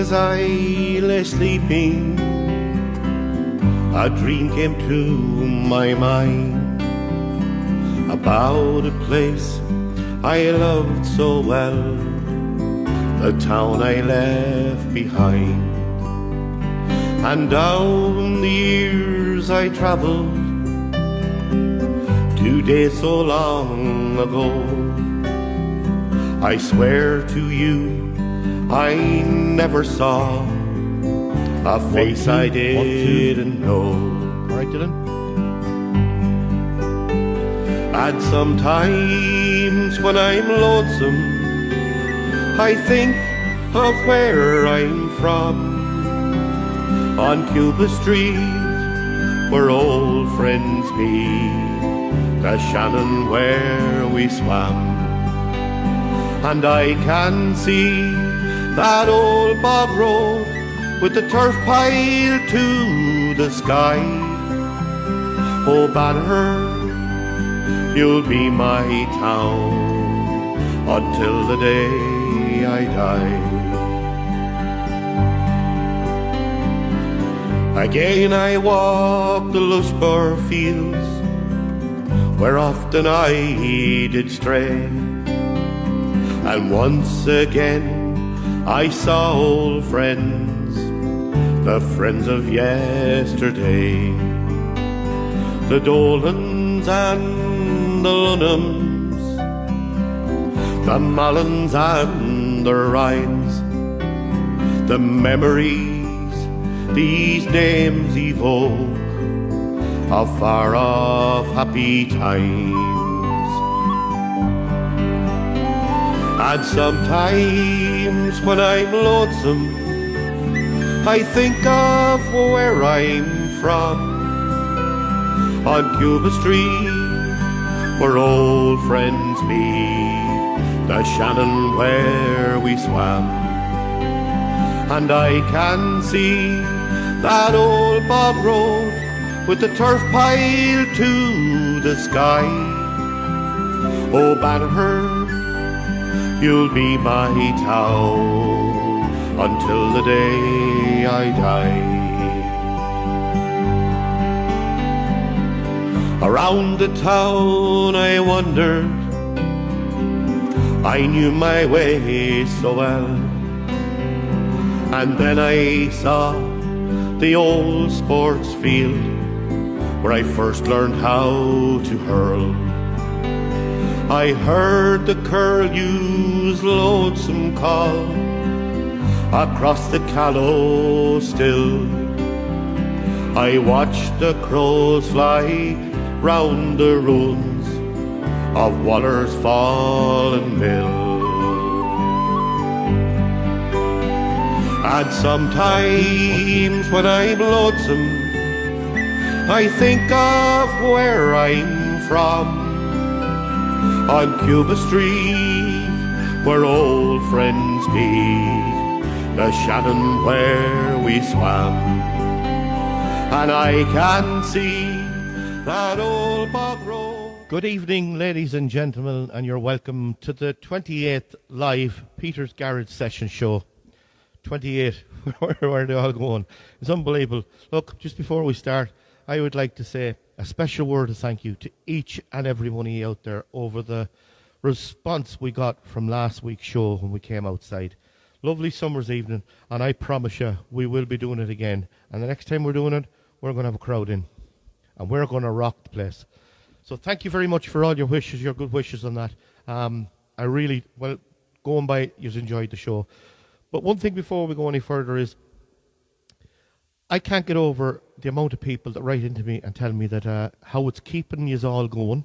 as I lay sleeping, a dream came to my mind about a place I loved so well, the town I left behind. And down the years I travelled, 2 days so long ago, I swear to you I never saw a face I didn't know. All right, Dylan. And sometimes when I'm lonesome, I think of where I'm from. On Cuba Street, where old friends meet, the Shannon where we swam. And I can see that old bog road with the turf pile to the sky. Oh, Banner, you'll be my town until the day I die. Again I walk the Lushborough fields, where often I did stray. And once again I saw old friends, the friends of yesterday. The Dolans and the Lunhams, the Mallins and the Ryans, the memories these names evoke of far-off happy times. And sometimes when I'm lonesome, I think of where I'm from. On Cuba Street, where old friends meet, the Shannon where we swam. And I can see that old bog road with the turf pile to the sky. Oh, Banner, you'll be my town until the day I die. Around the town I wandered, I knew my way so well. And then I saw the old sports field where I first learned how to hurl. I heard the curlew's lonesome call across the Callow still. I watched the crows fly round the ruins of Waller's fallen mill. And sometimes when I'm lonesome, I think of where I'm from. On Cuba Street, where old friends meet, the Shannon where we swam. And I can see that old bog road. Good evening, ladies and gentlemen, and you're welcome to the 28th live Peter's Garage Session Show. 28, where are they all going? It's unbelievable. Look, just before we start, I would like to say a special word of thank you to each and every one of you out there over the response we got from last week's show when we came outside. Lovely summer's evening, and I promise you we will be doing it again. And the next time we're doing it, we're going to have a crowd in, and we're going to rock the place. So thank you very much for all your wishes, your good wishes on that. I really, well, going by, you've enjoyed the show. But one thing before we go any further is, I can't get over the amount of people that write into me and tell me that how it's keeping yous all going.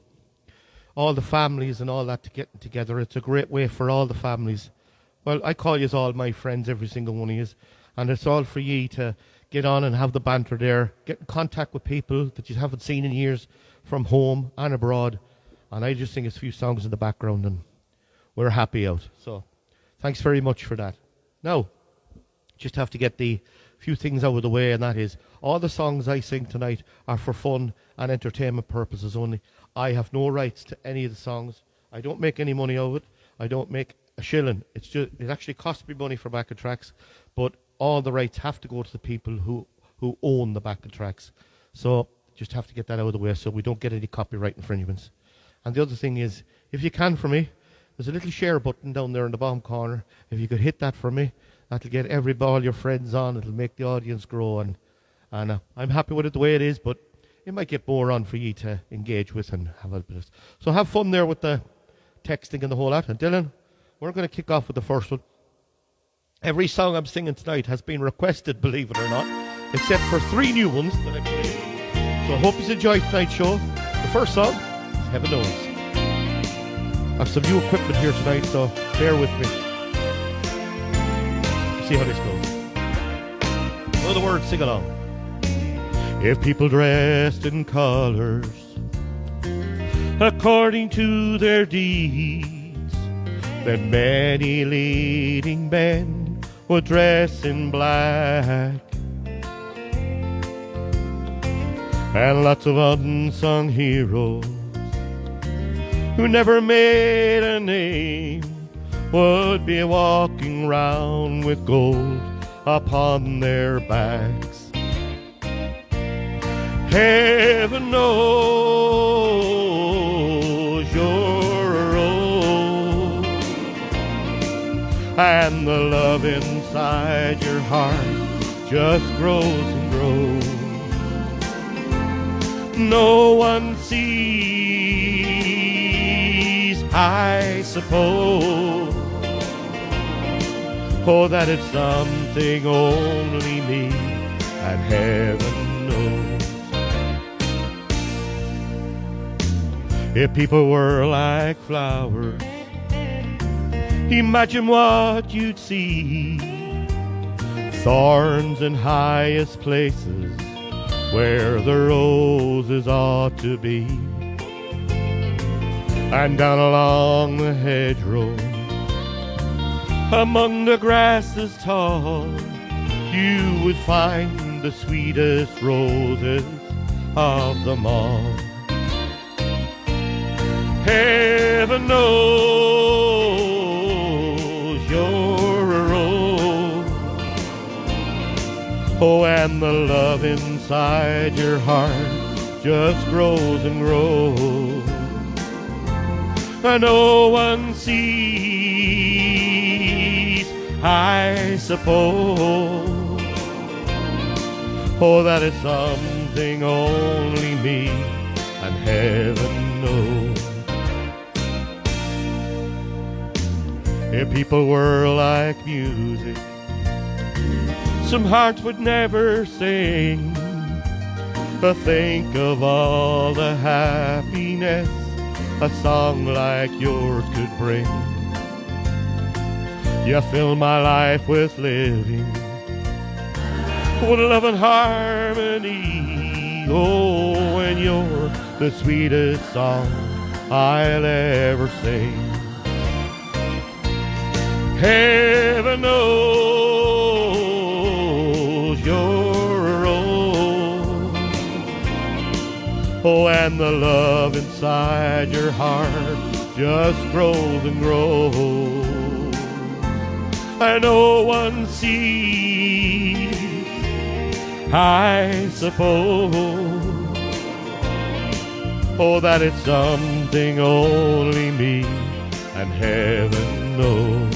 All the families and all that to get together. It's a great way for all the families. Well, I call yous all my friends, every single one of yous. And it's all for ye to get on and have the banter there. Get in contact with people that you haven't seen in years from home and abroad. And I just sing a few songs in the background and we're happy out. So thanks very much for that. Now, just have to get the few things out of the way, and that is, all the songs I sing tonight are for fun and entertainment purposes only. I have no rights to any of the songs. I don't make any money out of it. I don't make a shilling. It actually costs me money for backing tracks, but all the rights have to go to the people who own the backing tracks. So just have to get that out of the way so we don't get any copyright infringements. And the other thing is, if you can for me, there's a little share button down there in the bottom corner. If you could hit that for me, that'll get all your friends on. It'll make the audience grow. And I'm happy with it the way it is, but it might get more on for you to engage with and have a bit of. So have fun there with the texting and the whole lot. And Dylan, we're going to kick off with the first one. Every song I'm singing tonight has been requested, believe it or not, except for 3 new ones that I played. So I hope you enjoyed tonight's show. The first song is Heaven Knows. I have some new equipment here tonight, so bear with me. See how this goes. Know the words, sing along. If people dressed in colors according to their deeds, then many leading men would dress in black. And lots of unsung heroes who never made a name would be walking round with gold upon their backs. Heaven knows you're a rose, and the love inside your heart just grows and grows. No one sees, I suppose, oh, that it's something only me and heaven knows. If people were like flowers, imagine what you'd see. Thorns in highest places where the roses ought to be. And down along the hedgerow, among the grasses tall, you would find the sweetest roses of them all. Heaven knows you're a rose, oh, and the love inside your heart just grows and grows. And no one sees, I suppose, oh, that it's something only me and heaven knows. If people were like music, some hearts would never sing. But think of all the happiness a song like yours could bring. You fill my life with living, with love and harmony. Oh, and you're the sweetest song I'll ever sing. Heaven knows you're a rose, oh, and the love inside your heart just grows and grows. And no one sees, I suppose, oh, that it's something only me and heaven knows.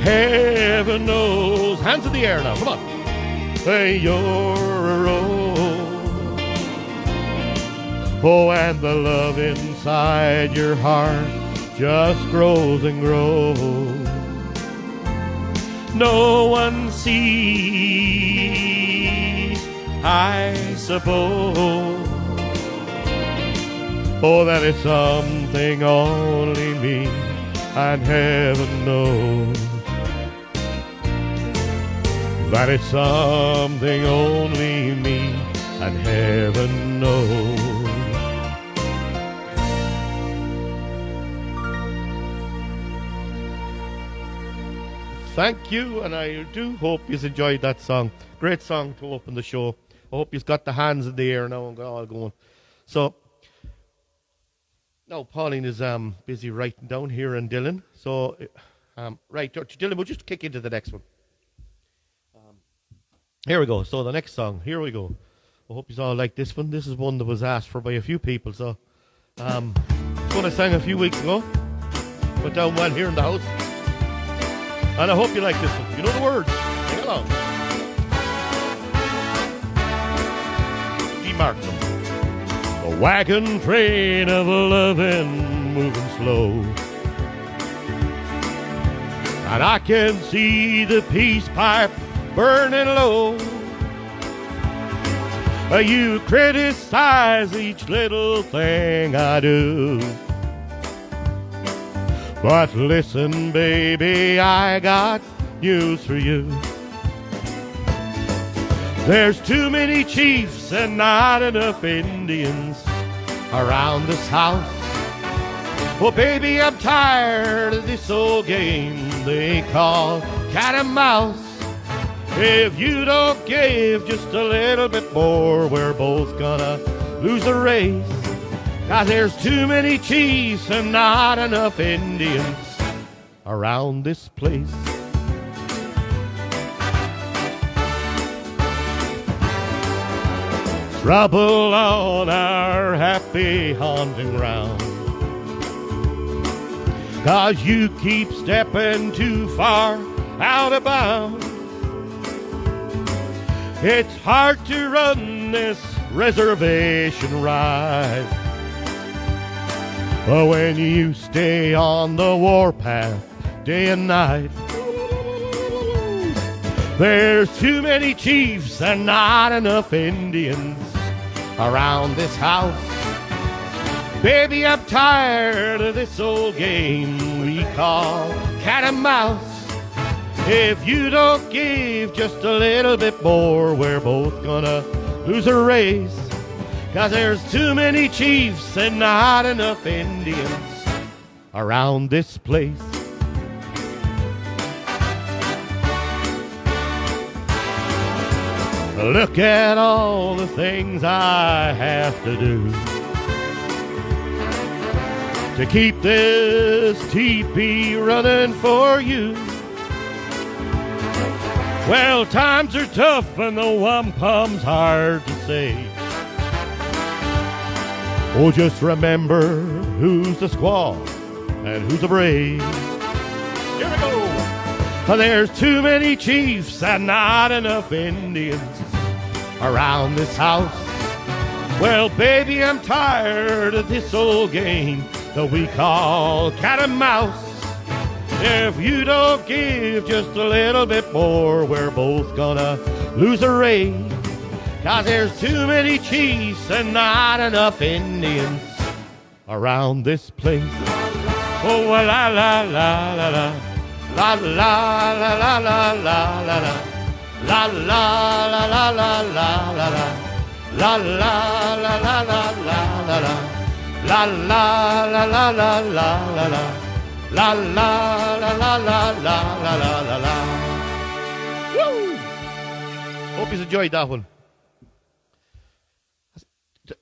Heaven knows. Hands in the air now, come on. Hey, you're a rose, oh, and the love inside your heart just grows and grows. No one sees, I suppose, oh, that it's something only me and heaven knows. That it's something only me and heaven knows. Thank you, and I do hope you've enjoyed that song. Great song to open the show. I hope you've got the hands in the air now and got all going. So, now Pauline is busy writing down here and Dylan. So, Right, Dylan, we'll just kick into the next one. Here we go. So the next song. Here we go. I hope you all like this one. This is one that was asked for by a few people. So it's one I sang a few weeks ago. Went down well here in the house. And I hope you like this one. You know the words. Sing along. D. Martin. The wagon train of loving moving slow. And I can see the peace pipe burning low. You criticize each little thing I do. But listen, baby, I got news for you. There's too many chiefs and not enough Indians around this house. Well, baby, I'm tired of this old game they call cat and mouse. If you don't give just a little bit more, we're both gonna lose the race. 'Cause there's too many chiefs and not enough Indians around this place. Trouble on our happy hunting ground. 'Cause you keep stepping too far out of bounds. It's hard to run this reservation ride when you stay on the warpath day and night. There's too many chiefs and not enough Indians around this house. Baby, I'm tired of this old game we call cat and mouse. If you don't give just a little bit more, we're both gonna lose a race. 'Cause there's too many chiefs and not enough Indians around this place. Look at all the things I have to do to keep this teepee running for you. Well, times are tough and the wampum's hard to say. Oh, just remember who's the squaw and who's the brave. Here we go. There's too many chiefs and not enough Indians around this house. Well, baby, I'm tired of this old game that we call cat and mouse. If you don't give just a little bit more, we're both gonna lose a race. 'Cause there's too many chiefs and not enough Indians around this place. Oh, la la la la la. La la la la la la la. La la la la la la la. La la la la la la la. La la la la la la la. La la la la la la la la la. Woo! Hope you enjoyed that one.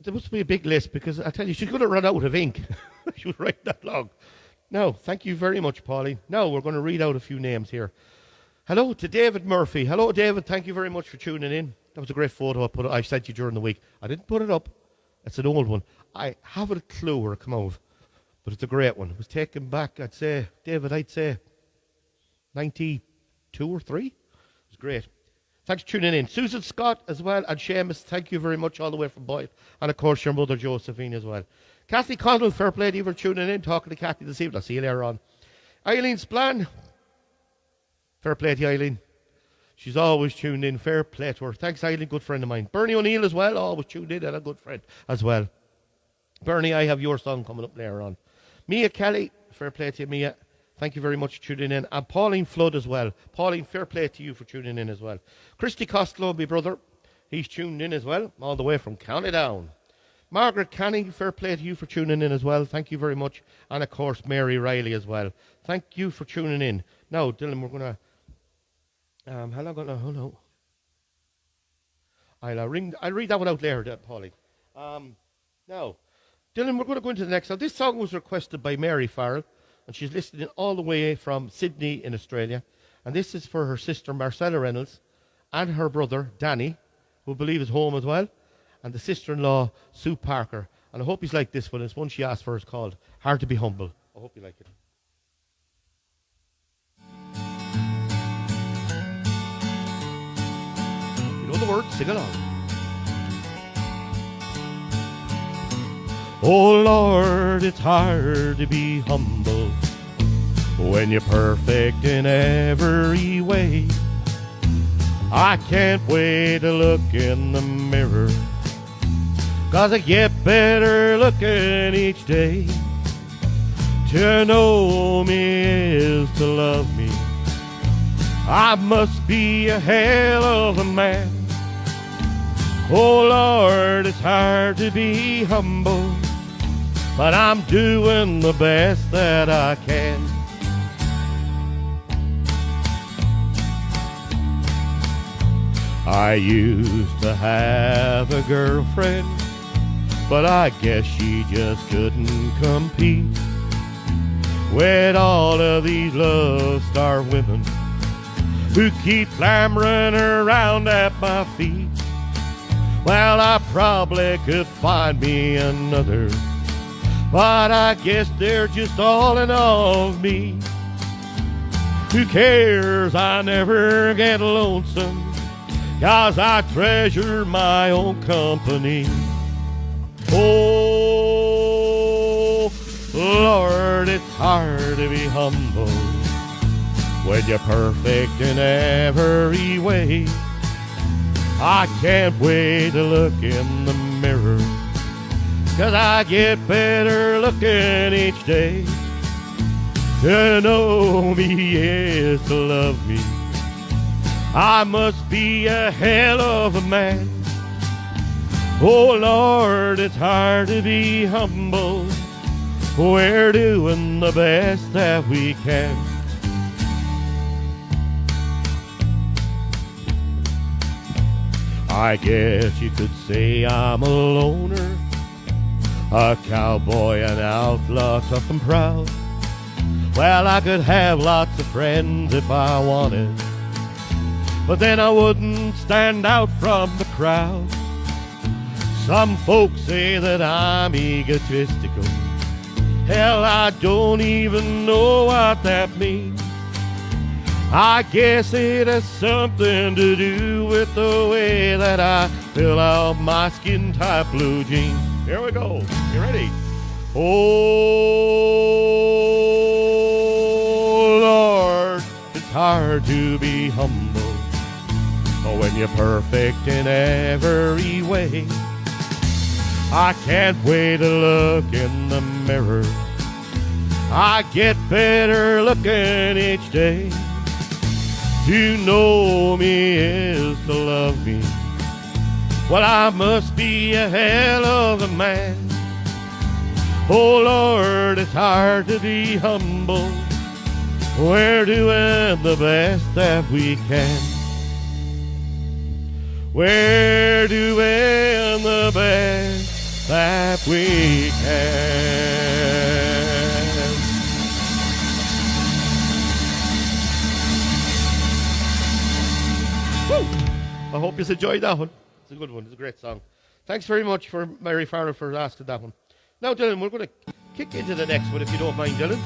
There must be a big list because I tell you, she's going to run out of ink. She was writing that long. No, thank you very much, Pauline. Now we're going to read out a few names here. Hello to David Murphy. Hello, David. Thank you very much for tuning in. That was a great photo I sent you during the week. I didn't put it up. It's an old one. I haven't a clue where it came out. But it's a great one. It was taken back, I'd say, 92 or 3. It was great. Thanks for tuning in. Susan Scott as well, and Seamus, thank you very much all the way from Boyle. And of course, your mother, Josephine, as well. Kathy Connell, fair play to you for tuning in, talking to Kathy this evening. I'll see you later on. Eileen Splan, fair play to you, Eileen. She's always tuned in, fair play to her. Thanks, Eileen, good friend of mine. Bernie O'Neill as well, always tuned in, and a good friend as well. Bernie, I have your song coming up later on. Mia Kelly, fair play to you, Mia. Thank you very much for tuning in. And Pauline Flood as well. Pauline, fair play to you for tuning in as well. Christy Costello, my brother, he's tuned in as well, all the way from County Down. Margaret Canning, fair play to you for tuning in as well. Thank you very much. And of course, Mary Riley as well. Thank you for tuning in. Now, Dylan, we're going to... how long? Oh, no. I'll read that one out later, Pauline. Now... Dylan, we're going to go into the next song. This song was requested by Mary Farrell. and she's listening all the way from Sydney in Australia. And this is for her sister Marcella Reynolds and her brother Danny, who I believe is home as well, and the sister-in-law Sue Parker. And I hope he's like this one. It's one she asked for. It's called Hard to Be Humble. I hope you like it. You know the words, sing along. Oh Lord, it's hard to be humble when you're perfect in every way. I can't wait to look in the mirror, 'cause I get better looking each day. To know me is to love me. I must be a hell of a man. Oh Lord, it's hard to be humble, but I'm doing the best that I can. I used to have a girlfriend, but I guess she just couldn't compete with all of these love-starved women who keep clamoring around at my feet. Well, I probably could find me another, but I guess they're just all in all of me. Who cares? I never get lonesome, 'cause I treasure my own company. Oh, Lord, it's hard to be humble when you're perfect in every way. I can't wait to look in the mirror, 'cause I get better looking each day. To know me is to love me. I must be a hell of a man. Oh Lord, it's hard to be humble. We're doing the best that we can. I guess you could say I'm a loner, a cowboy, an outlaw, tough and proud. Well, I could have lots of friends if I wanted, but then I wouldn't stand out from the crowd. Some folks say that I'm egotistical. Hell, I don't even know what that means. I guess it has something to do with the way that I fill out my skin type blue jeans. Here we go. You ready? Oh Lord, it's hard to be humble when you're perfect in every way. I can't wait to look in the mirror. I get better looking each day. To know me is to love me. Well, I must be a hell of a man. Oh Lord, it's hard to be humble. We're doing the best that we can. We're doing the best that we can. Woo! I hope you enjoyed that one. It's a good one. It's a great song. Thanks very much for Mary Farrell for asking that one. Now, Dylan, we're going to kick into the next one, if you don't mind, Dylan.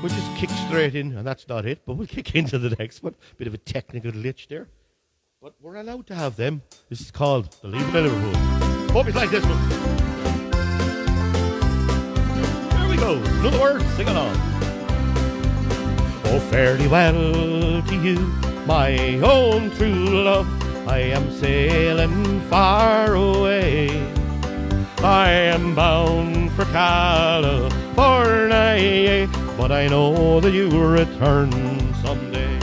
We'll just kick straight in, and that's not it, but we'll kick into the next one. Bit of a technical glitch there. But we're allowed to have them. This is called The Leaving of Liverpool. Hope it's like this one. Here we go. Another word, sing along. Oh, fare thee well to you, my own true love. I am sailing far away. I am bound for California, but I know that you will return someday.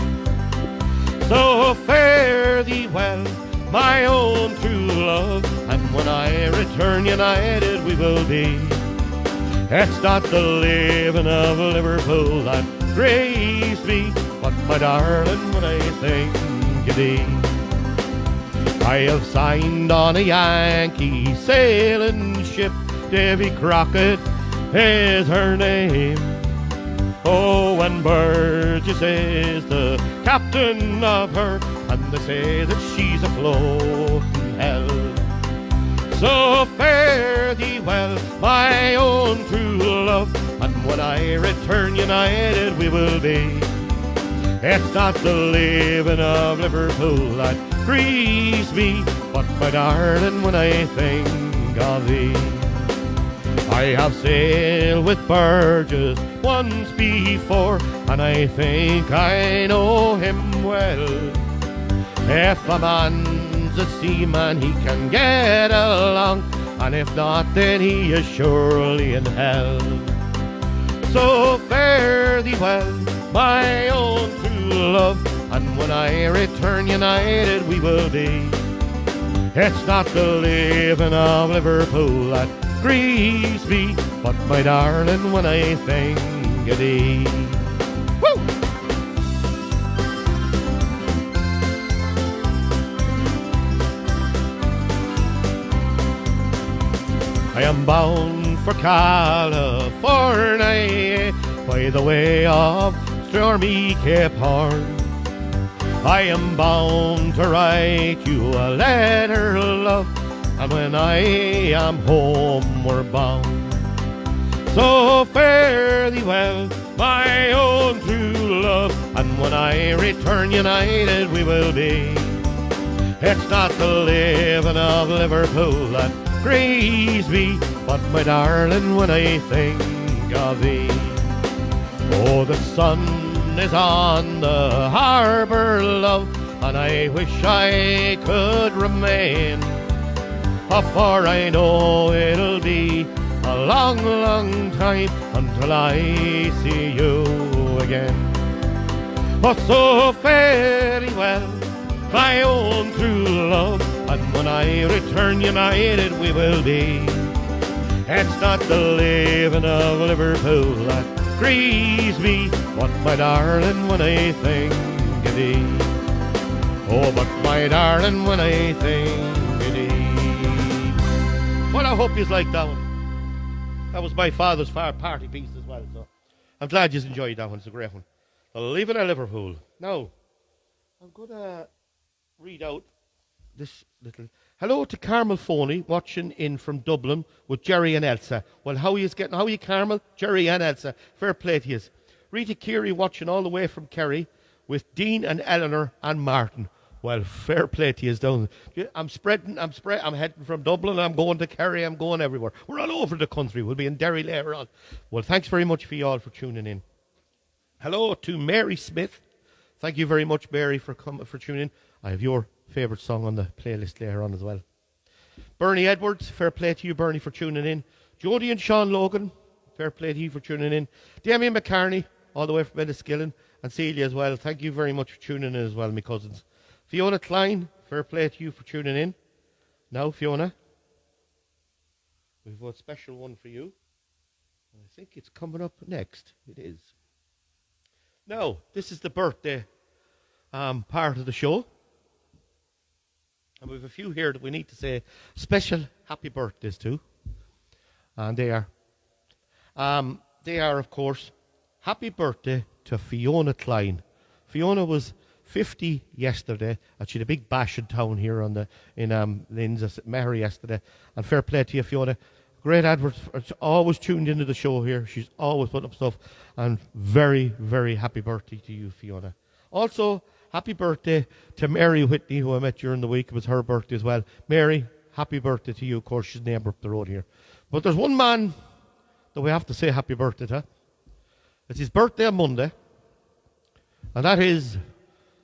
So fare thee well, my own true love, and when I return united we will be. It's not the living of Liverpool that grieves me, but my darling, when I think of thee. I have signed on a Yankee sailing ship, Davy Crockett is her name. Oh, and Burgess is the captain of her, and they say that she's a floating hell. So fare thee well, my own true love, and when I return united we will be. It's not the leaving of Liverpool that grieves me, but my darling, when I think of thee. I have sailed with Burgess once before, and I think I know him well. If a man's a seaman, he can get along, and if not, then he is surely in hell. So fare thee well, my own true love, and when I return united we will be. It's not the leaving of Liverpool that grieves me, but my darling, when I think of thee. Woo! I am bound for California by the way of stormy Cape Horn. I am bound to write you a letter, love, and when I am homeward bound. So fare thee well, my own true love, and when I return united we will be. It's not the living of Liverpool that grieves me, but my darling, when I think of thee. Oh, the sun is on the harbour, love, and I wish I could remain, for I know it'll be a long, long time until I see you again. Oh, so fare thee well, my own true love, and when I return united we will be. It's not the leaving of Liverpool that grieves me, but my darling, when I think of thee. Oh, but my darling, when I think of thee. Well, I hope you like that one. That was my father's party piece as well, so I'm glad you enjoyed that one. It's a great one. The Leaving of Liverpool. Now, I'm going to read out this little... Hello to Carmel Foley, watching in from Dublin with Jerry and Elsa. Well, how are you getting? How are you, Carmel? Jerry and Elsa. Fair play to you. Rita Keary watching all the way from Kerry with Dean and Eleanor and Martin. Well, fair play to you down. I'm heading from Dublin, I'm going to Kerry, I'm going everywhere. We're all over the country. We'll be in Derry later on. Well, thanks very much for you all for tuning in. Hello to Mary Smith. Thank you very much, Mary, for tuning in. I have your favourite song on the playlist later on as well. Bernie Edwards, fair play to you, Bernie, for tuning in. Jodie and Sean Logan, fair play to you for tuning in. Damien McCartney, all the way from Enniskillen, and Celia as well. Thank you very much for tuning in as well, my cousins. Fiona Klein, fair play to you for tuning in. Now, Fiona, we've got a special one for you. I think it's coming up next. It is. Now, this is the birthday part of the show. And we have a few here that we need to say special happy birthdays to. And they are, of course, happy birthday to Fiona Klein. Fiona was 50 yesterday, and she had a big bash in town here in Linz at Mary yesterday. And fair play to you, Fiona. Great advert. Always tuned into the show here. She's always putting up stuff. And very, very happy birthday to you, Fiona. Also, happy birthday to Mary Whitney, who I met during the week. It was her birthday as well. Mary, happy birthday to you. Of course, she's neighbour up the road here. But there's one man that we have to say happy birthday to. It's his birthday on Monday. And that is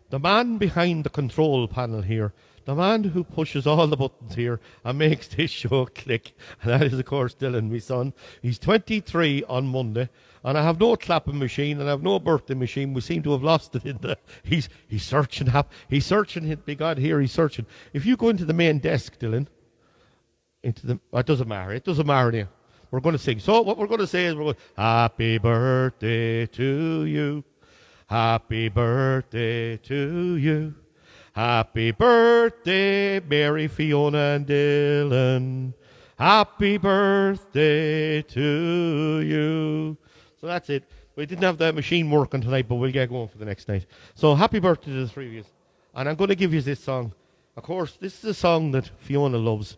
the man behind the control panel here. The man who pushes all the buttons here and makes this show click. And that is, of course, Dylan, my son. He's 23 on Monday. And I have no clapping machine and I have no birthday machine. We seem to have lost it in the... He's searching. He's searching. Big God, here he's searching. If you go into the main desk, Dylan, it doesn't matter. It doesn't matter now. We're going to sing. So what we're going to say is we're going, happy birthday to you. Happy birthday to you. Happy birthday, Mary, Fiona and Dylan. Happy birthday to you. So that's it. We didn't have that machine working tonight, but we'll get going for the next night. So happy birthday to the three of you. And I'm going to give you this song. Of course, this is a song that Fiona loves.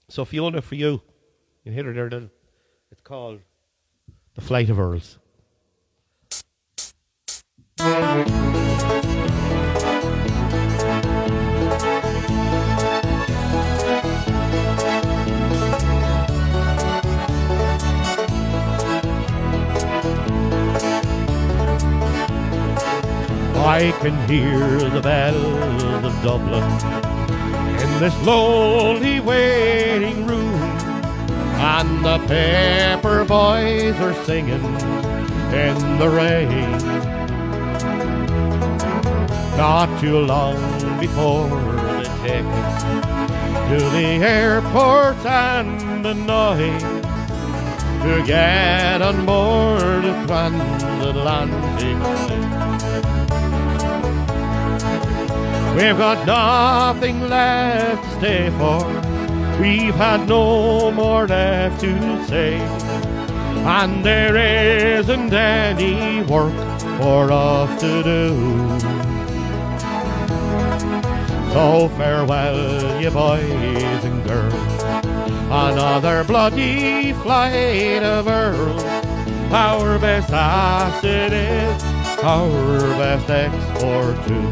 So Fiona, for you, you can hit her there then. It's called The Flight of Earls. I can hear the bells of Dublin in this lonely waiting room, and the paper boys are singing in the rain. Not too long before they take us to the airport and the night to get on board a transatlantic. We've got nothing left to stay for. We've had no more left to say, and there isn't any work for us to do. So farewell, you boys and girls, another bloody flight of Earls. Our best asset is our best export too.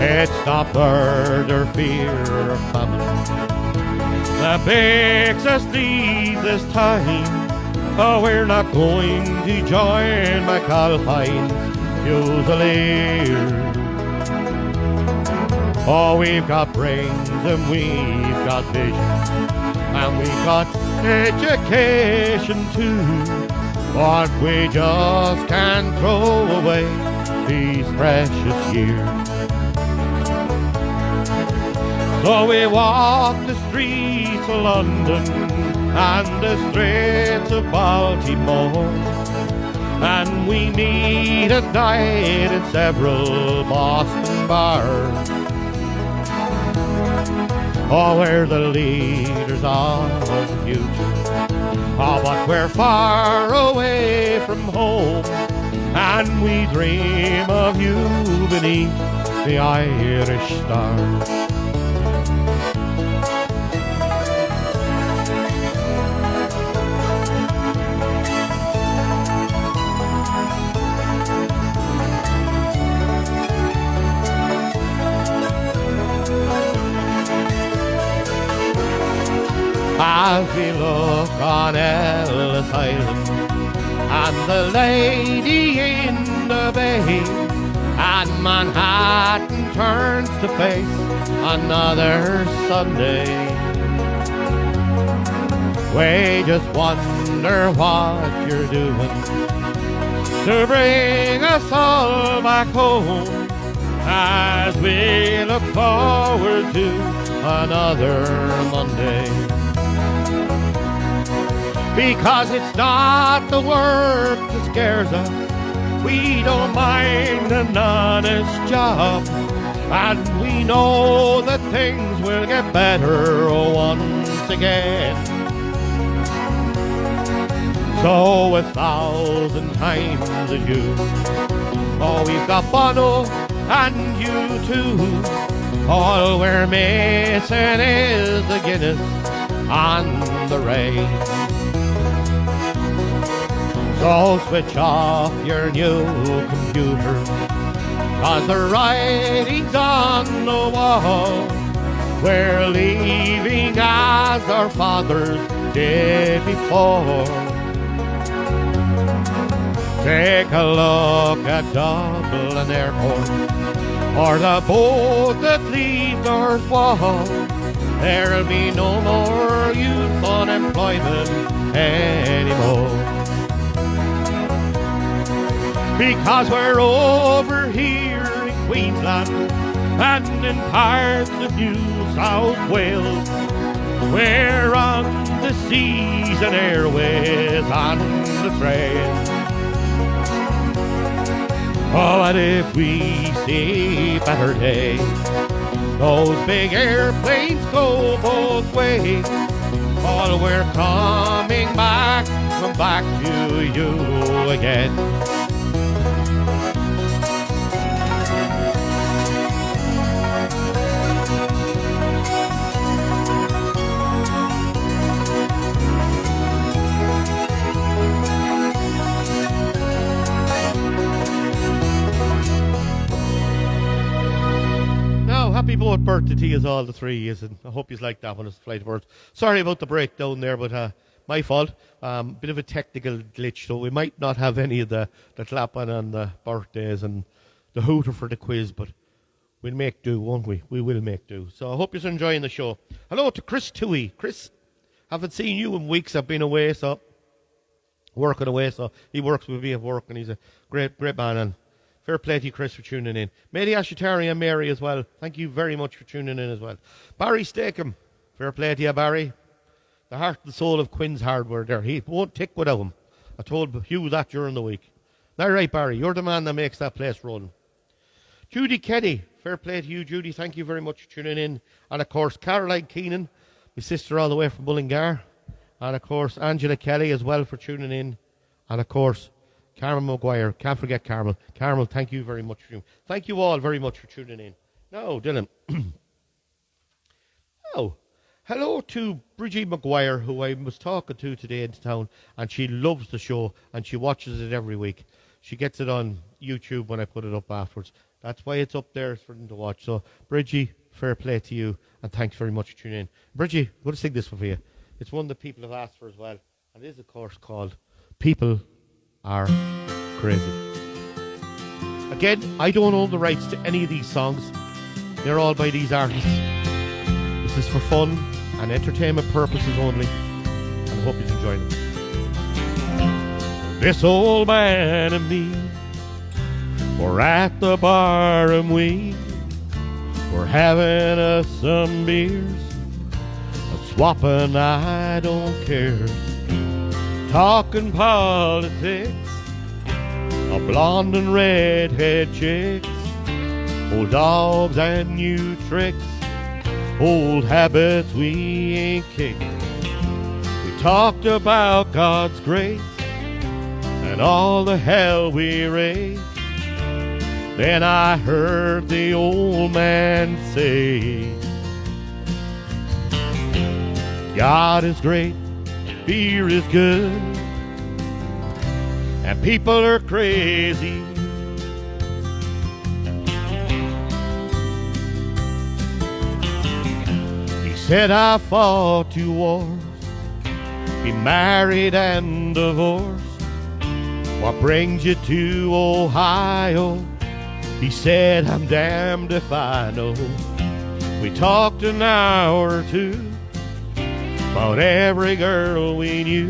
It's not bird or fear or famine that makes us leave this time. Oh, we're not going to join McAlpine's Fusiliers. Oh, we've got brains and we've got vision and we've got education too, but we just can't throw away these precious years. So we walk the streets of London and the streets of Baltimore, and we meet at night in several Boston bars. Oh, we're the leaders of the future. Oh, but we're far away from home, and we dream of you beneath the Irish stars. As we look on Ellis Island and the lady in the bay, and Manhattan turns to face another Sunday, we just wonder what you're doing to bring us all back home, as we look forward to another Monday. Because it's not the work that scares us. We don't mind an honest job, and we know that things will get better once again. So 1,000 times as you, oh, we've got Bono and you too. All we're missing is the Guinness and the rain. So switch off your new computer, 'cause the writing's on the wall. We're leaving as our fathers did before. Take a look at Dublin Airport, or the boat that leaves North Wall. There'll be no more youth unemployment anymore. Because we're over here in Queensland and in parts of New South Wales. We're on the seas and airways on the train. Oh, and if we see better days, those big airplanes go both ways. Oh, we're coming back, come back to you again. Happy boat birthday to you all the three, and I hope you like that one as Flight of Birds. Sorry about the breakdown there, but my fault. Bit of a technical glitch, so we might not have any of the clapping on the birthdays and the hooter for the quiz, but we'll make do, won't we? We will make do. So I hope you're enjoying the show. Hello to Chris Toohey. Chris, haven't seen you in weeks. I've been away, so working away, so he works with me at work, and he's a great man, and fair play to you, Chris, for tuning in. Mary Ashitari and Mary as well. Thank you very much for tuning in as well. Barry Stakem. Fair play to you, Barry. The heart and soul of Quinn's Hardware there. He won't tick without him. I told Hugh that during the week. Now, right, Barry, you're the man that makes that place run. Judy Kenny. Fair play to you, Judy. Thank you very much for tuning in. And, of course, Caroline Keenan, my sister all the way from Mullingar. And, of course, Angela Kelly as well for tuning in. And, of course, Carmel Maguire. Can't forget Carmel. Carmel, thank you very much for tuning in. Thank you all very much for tuning in. Now, Dylan. Hello to Bridgie Maguire, who I was talking to today in town, and she loves the show, and she watches it every week. She gets it on YouTube when I put it up afterwards. That's why it's up there for them to watch. So, Bridgie, fair play to you, and thanks very much for tuning in. Bridgie, I'm going to sing this one for you. It's one that people have asked for as well, and it is, of course, called People Are Crazy. Again, I don't own the rights to any of these songs. They're all by these artists. This is for fun and entertainment purposes only, and I hope you enjoy them. This old man and me were at the bar, and we were having us some beers and swapping I don't care, talking politics, a blonde and redhead chicks, old dogs and new tricks, old habits we ain't kicked. We talked about God's grace and all the hell we raised. Then I heard the old man say, God is great, beer is good, and people are crazy. He said I fought 2 wars, been married and divorced. What brings you to Ohio? He said, I'm damned if I know. We talked an hour or two about every girl we knew,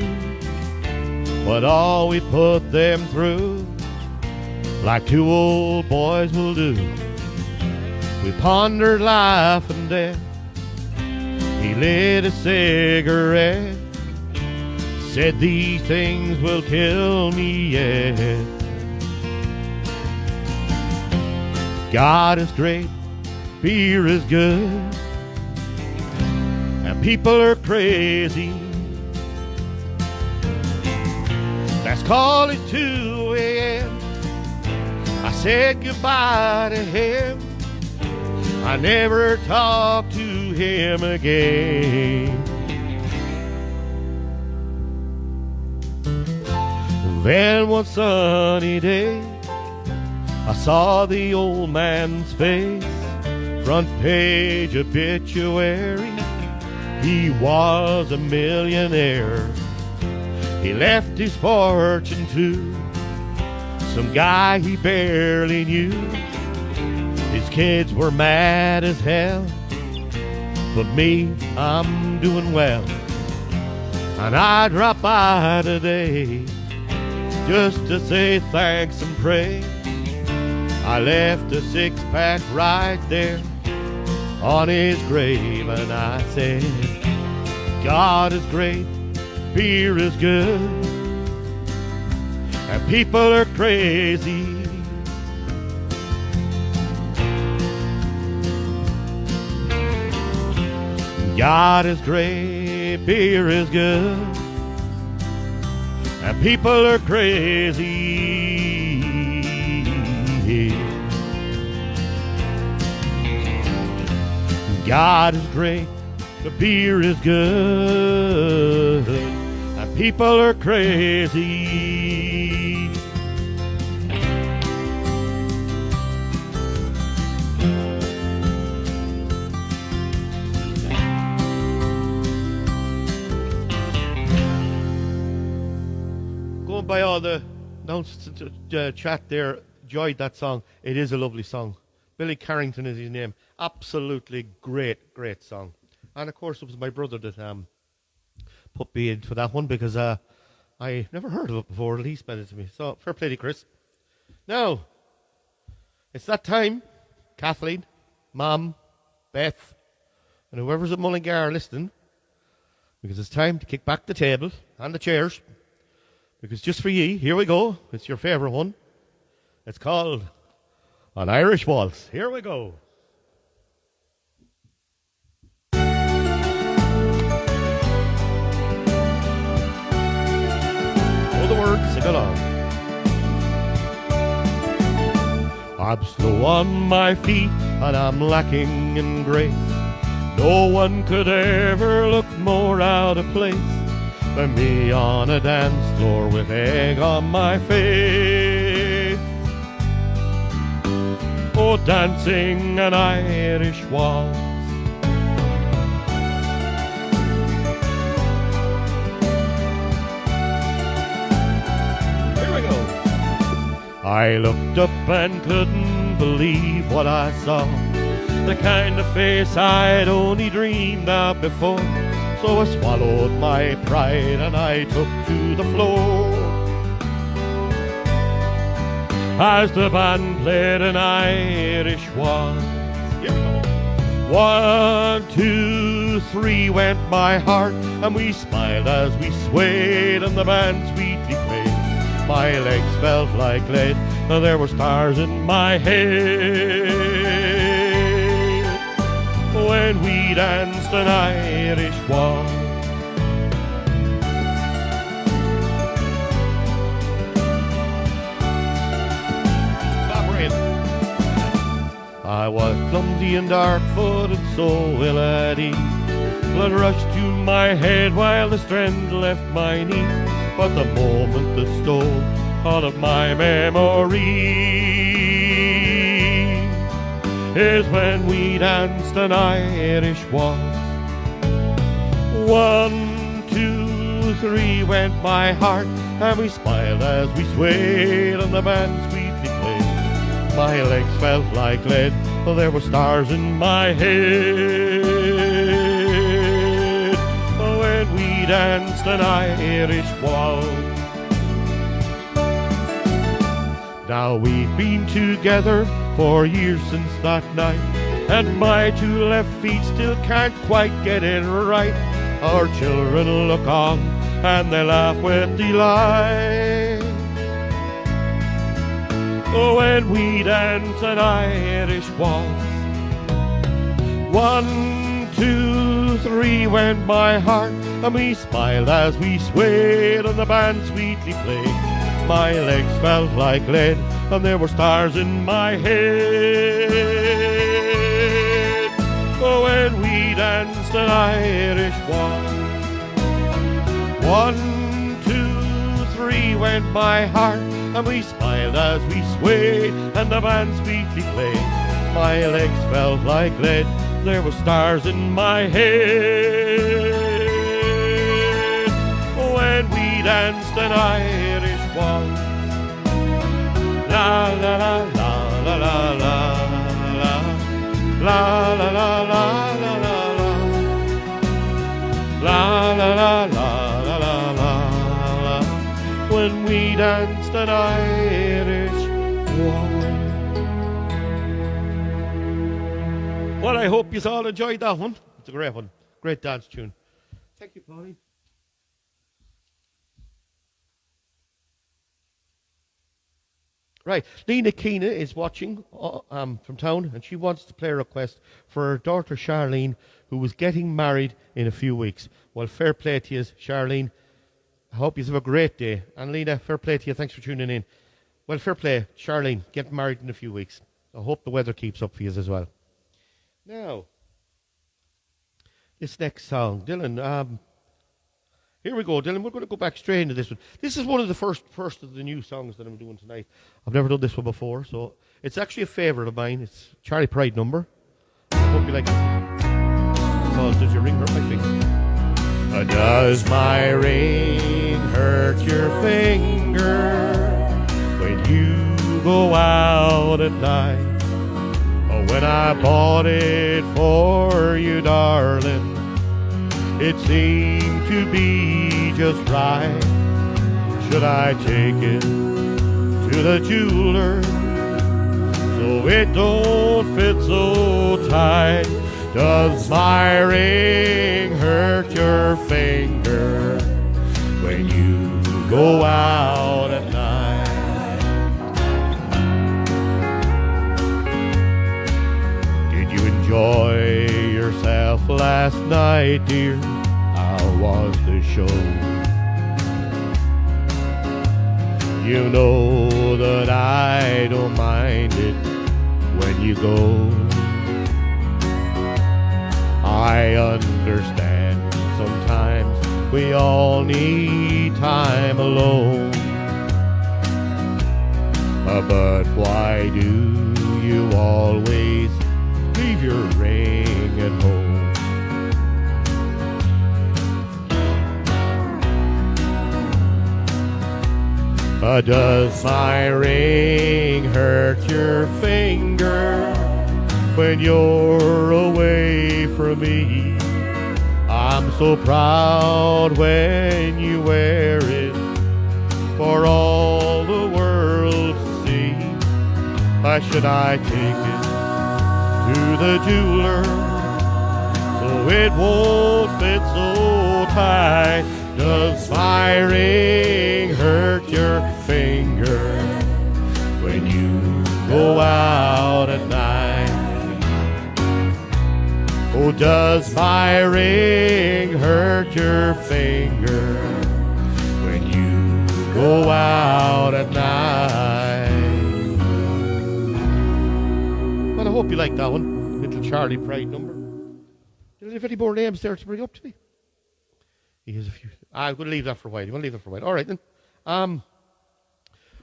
but all we put them through, like 2 old boys will do. We pondered life and death. He lit a cigarette, said these things will kill me yet. God is great, beer is good, and people are crazy. Let's call it 2 a.m. I said goodbye to him. I never talked to him again. Then one sunny day, I saw the old man's face, front page obituary. He was a millionaire. He left his fortune to some guy he barely knew. His kids were mad as hell, but me, I'm doing well. And I dropped by today just to say thanks and pray. I left a 6-pack right there on his grave, and I said, God is great, beer is good, and people are crazy. God is great, say beer is good, and people are crazy. God is great, the beer is good, and people are crazy. Going by all the chat there, enjoyed that song. It is a lovely song. Billy Carrington is his name. Absolutely great, great song. And of course, it was my brother that put me in for that one because I never heard of it before. He spent it to me. So fair play to Chris. Now, it's that time. Kathleen, Mom, Beth, and whoever's at Mullingar listening, because it's time to kick back the table and the chairs. Because just for ye, here we go. It's your favourite one. It's called An Irish Waltz. Here we go. Know the words, sing along. I'm slow on my feet and I'm lacking in grace. No one could ever look more out of place than me on a dance floor with egg on my face. Oh, dancing an Irish waltz. Here we go. I looked up and couldn't believe what I saw. The kind of face I'd only dreamed of before. So I swallowed my pride and I took to the floor as the band played an Irish waltz. Here we go. 1, 2, 3 went my heart, and we smiled as we swayed, and the band sweetly played. My legs felt like lead, and there were stars in my head when we danced an Irish waltz. I was clumsy and dark-footed, so ill at ease. Blood rushed to my head while the strength left my knees. But the moment that stole all of my memories is when we danced an Irish waltz. 1, 2, 3 went my heart, and we smiled as we swayed, and the band sweetly played. My legs felt like lead, but there were stars in my head when we danced an Irish waltz. Now we've been together for years since that night, and my two left feet still can't quite get it right. Our children look on and they laugh with delight when we dance an Irish waltz. 1, 2, 3 went my heart, and we smiled as we swayed, and the band sweetly played. My legs felt like lead, and there were stars in my head when we danced an Irish waltz. 1, 2, 3 went my heart, and we smiled as we swayed, and the band sweetly played. My legs felt like lead, there were stars in my head when we danced an Irish waltz. La la la la la la la la la la la la la la la la la, when we danced an Irish waltz. Well, I hope you all enjoyed that one. It's a great one. Great dance tune. Thank you, Pauline. Right. Lena Keena is watching from town, and she wants to play a request for her daughter Charlene, who was getting married in a few weeks. Well, fair play to you, Charlene. I hope you have a great day. And Lena, fair play to you. Thanks for tuning in. Well, fair play. Charlene, getting married in a few weeks. I hope the weather keeps up for you as well. Now, this next song, Dylan, here we go, Dylan. We're going to go back straight into this one. This is one of the first of the new songs that I'm doing tonight. I've never done this one before, so it's actually a favourite of mine. It's Charlie Pride number. I hope you like it. It's called Does Your Ring Hurt My Finger? Does my ring hurt your finger when you go out at night? Oh, when I bought it for you, darling, it seemed to be just right. Should I take it to the jeweler so it don't fit so tight? Does my ring hurt your finger when you go out at night? Did you enjoy yourself last night, dear? How was the show? You know that I don't mind it when you go. I understand sometimes we all need time alone. But why do you always leave your ring at home? Does my ring hurt your finger when you're away from me? I'm so proud when you wear it for all the world to see. Why should I take it to the jeweler so it won't fit so tight? Does my ring hurt your finger when you go out at night? Oh, does my ring hurt your finger when you go out at night? Well, I hope you like that one. Little Charlie Pride number. Do you have any more names there to bring up to me? He has a few. I'm going to leave that for a while. You want to leave that for a while? All right, then.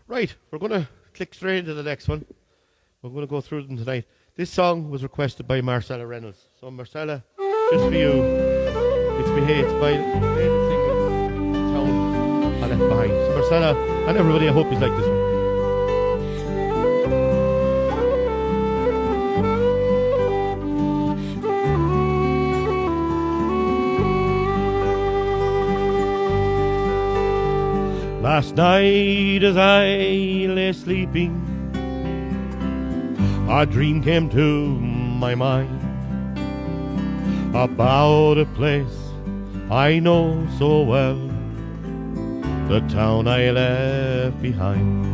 Right, we're going to click straight into the next one. We're going to go through them tonight. This song was requested by Marcella Reynolds. So, Marcella, just for you, it's by the single Town I Left Behind. So, Marcella and everybody, I hope you like this one. Last night as I lay sleeping, a dream came to my mind about a place I know so well, the town I left behind.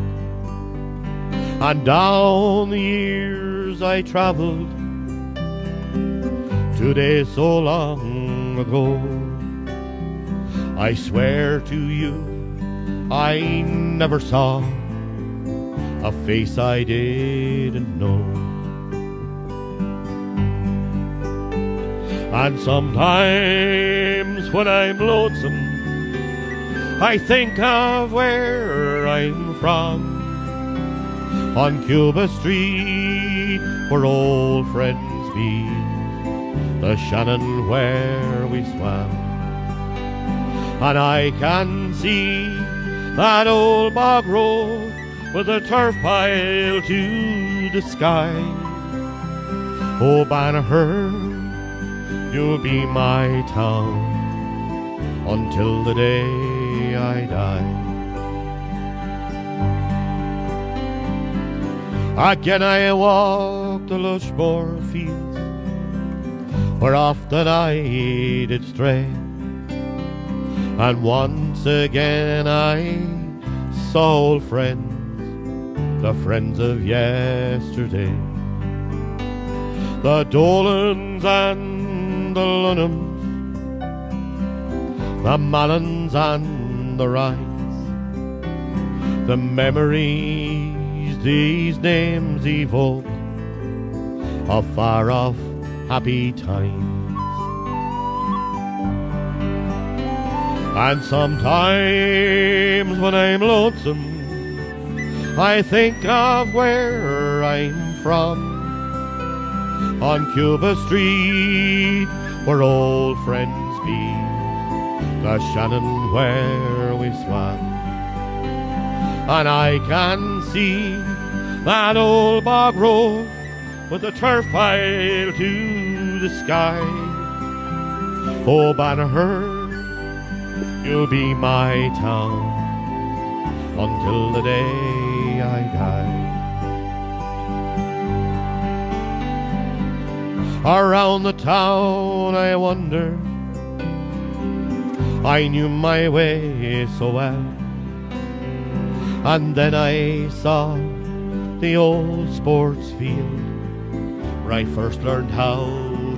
And down the years I traveled, today so long ago, I swear to you I never saw a face I didn't know. And sometimes when I'm lonesome, I think of where I'm from, on Cuba Street where old friends meet, the Shannon where we swam. And I can see that old bog road with a turf pile to the sky. Oh, Banagher, you'll be my town until the day I die. Again I walk the Lushmore fields where often I did stray, and once again I saw old friends the friends of yesterday. The Dolans and the Lunhams, the Mallons and the Wrights, the memories these names evoke of far-off happy times. And sometimes when I'm lonesome, I think of where I'm from, on Cuba Street, where old friends meet, the Shannon where we swam. And I can see that old bog road with the turf pile to the sky. Oh, Banagher, you'll be my town until the day I die. Around the town I wander, I knew my way so well, and then I saw the old sports field where I first learned how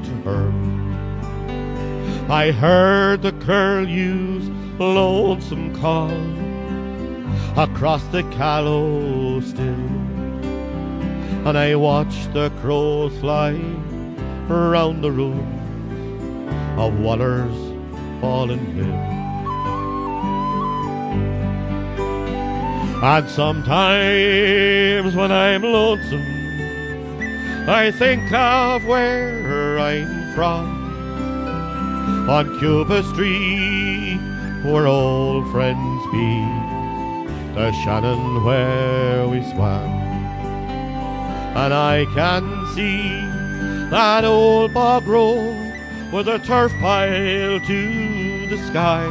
to hurl. I heard the curlew's lonesome call across the Callow still, and I watched the crows fly round the room of Waller's fallen mill. And sometimes when I'm lonesome, I think of where I'm from, on Cuba Street, where old friends meet, the Shannon where we swam. And I can see that old bog road with a turf pile to the sky.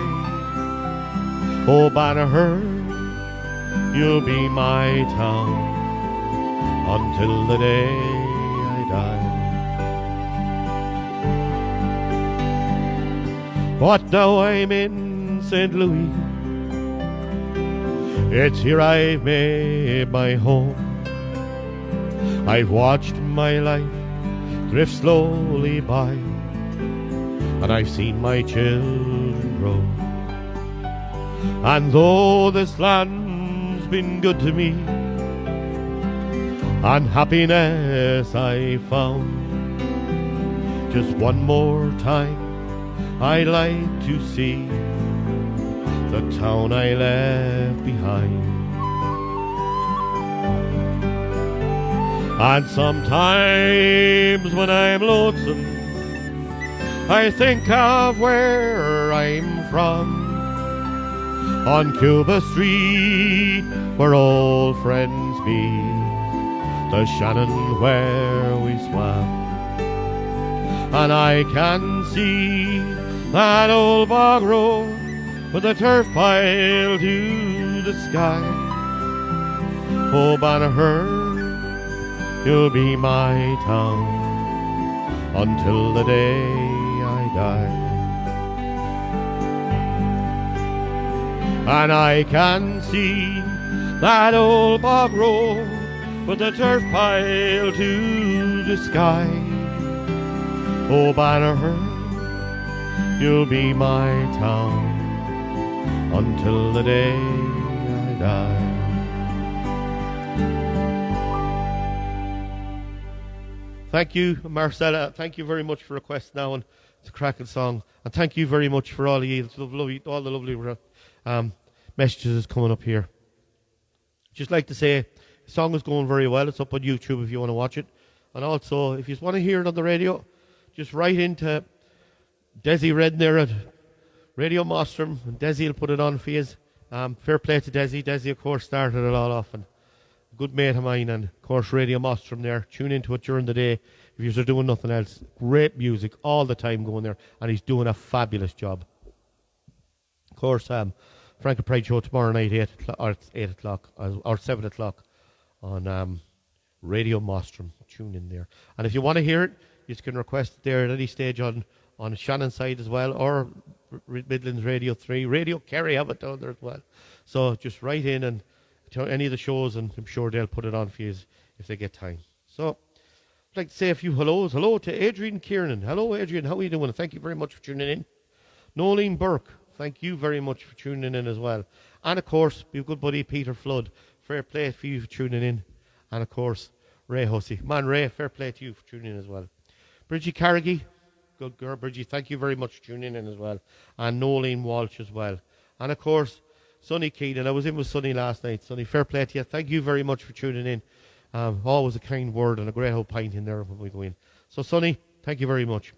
Oh, Banagher, you'll be my town until the day I die. But now I'm in St. Louis, it's here I've made my home. I've watched my life drift slowly by, and I've seen my children grow. And though this land's been good to me, and happiness I found, just one more time I'd like to see the town I left behind. And sometimes when I'm lonesome, I think of where I'm from, on Cuba Street, where old friends meet, the Shannon where we swam. And I can see that old bog road with a turf pile to the sky. Oh, Banagher, you'll be my town until the day I die. And I can see that old bog road with a turf pile to the sky. Oh, Banagher, you'll be my town until the day I die. Thank you, Marcella. Thank you very much for request now, and it's a cracking song. And thank you very much for all the lovely messages coming up here. Just like to say, the song is going very well. It's up on YouTube if you want to watch it. And also, if you just want to hear it on the radio, just write into Desi Redden there at Radio Mostrom, and Desi will put it on for you. Fair play to Desi. Desi, of course, started it all off, and a good mate of mine, and of course Radio Mostrom there. Tune into it during the day if you're doing nothing else. Great music all the time going there, and he's doing a fabulous job. Of course, Frank and Pride show tomorrow night, 8 o'clock or 7 o'clock on Radio Mostrom. Tune in there. And if you want to hear it, you can request it there at any stage on Shannon's side as well, or Midlands Radio 3. Radio Kerry have it down there as well. So just write in and to any of the shows, and I'm sure they'll put it on for you if they get time. So I'd like to say a few hellos. Hello to Adrian Kiernan. Hello, Adrian. How are you doing? Thank you very much for tuning in. Nolene Burke. Thank you very much for tuning in as well. And, of course, we have good buddy Peter Flood. Fair play for you for tuning in. And, of course, Ray Hussey. Man, Ray, fair play to you for tuning in as well. Bridgie Carrigy. Good girl, Bridgie. Thank you very much for tuning in as well. And Nolene Walsh as well. And, of course, Sonny Keenan. I was in with Sonny last night. Sonny, fair play to you. Thank you very much for tuning in. Always a kind word and a great old pint in there when we go in. So, Sonny, thank you very much.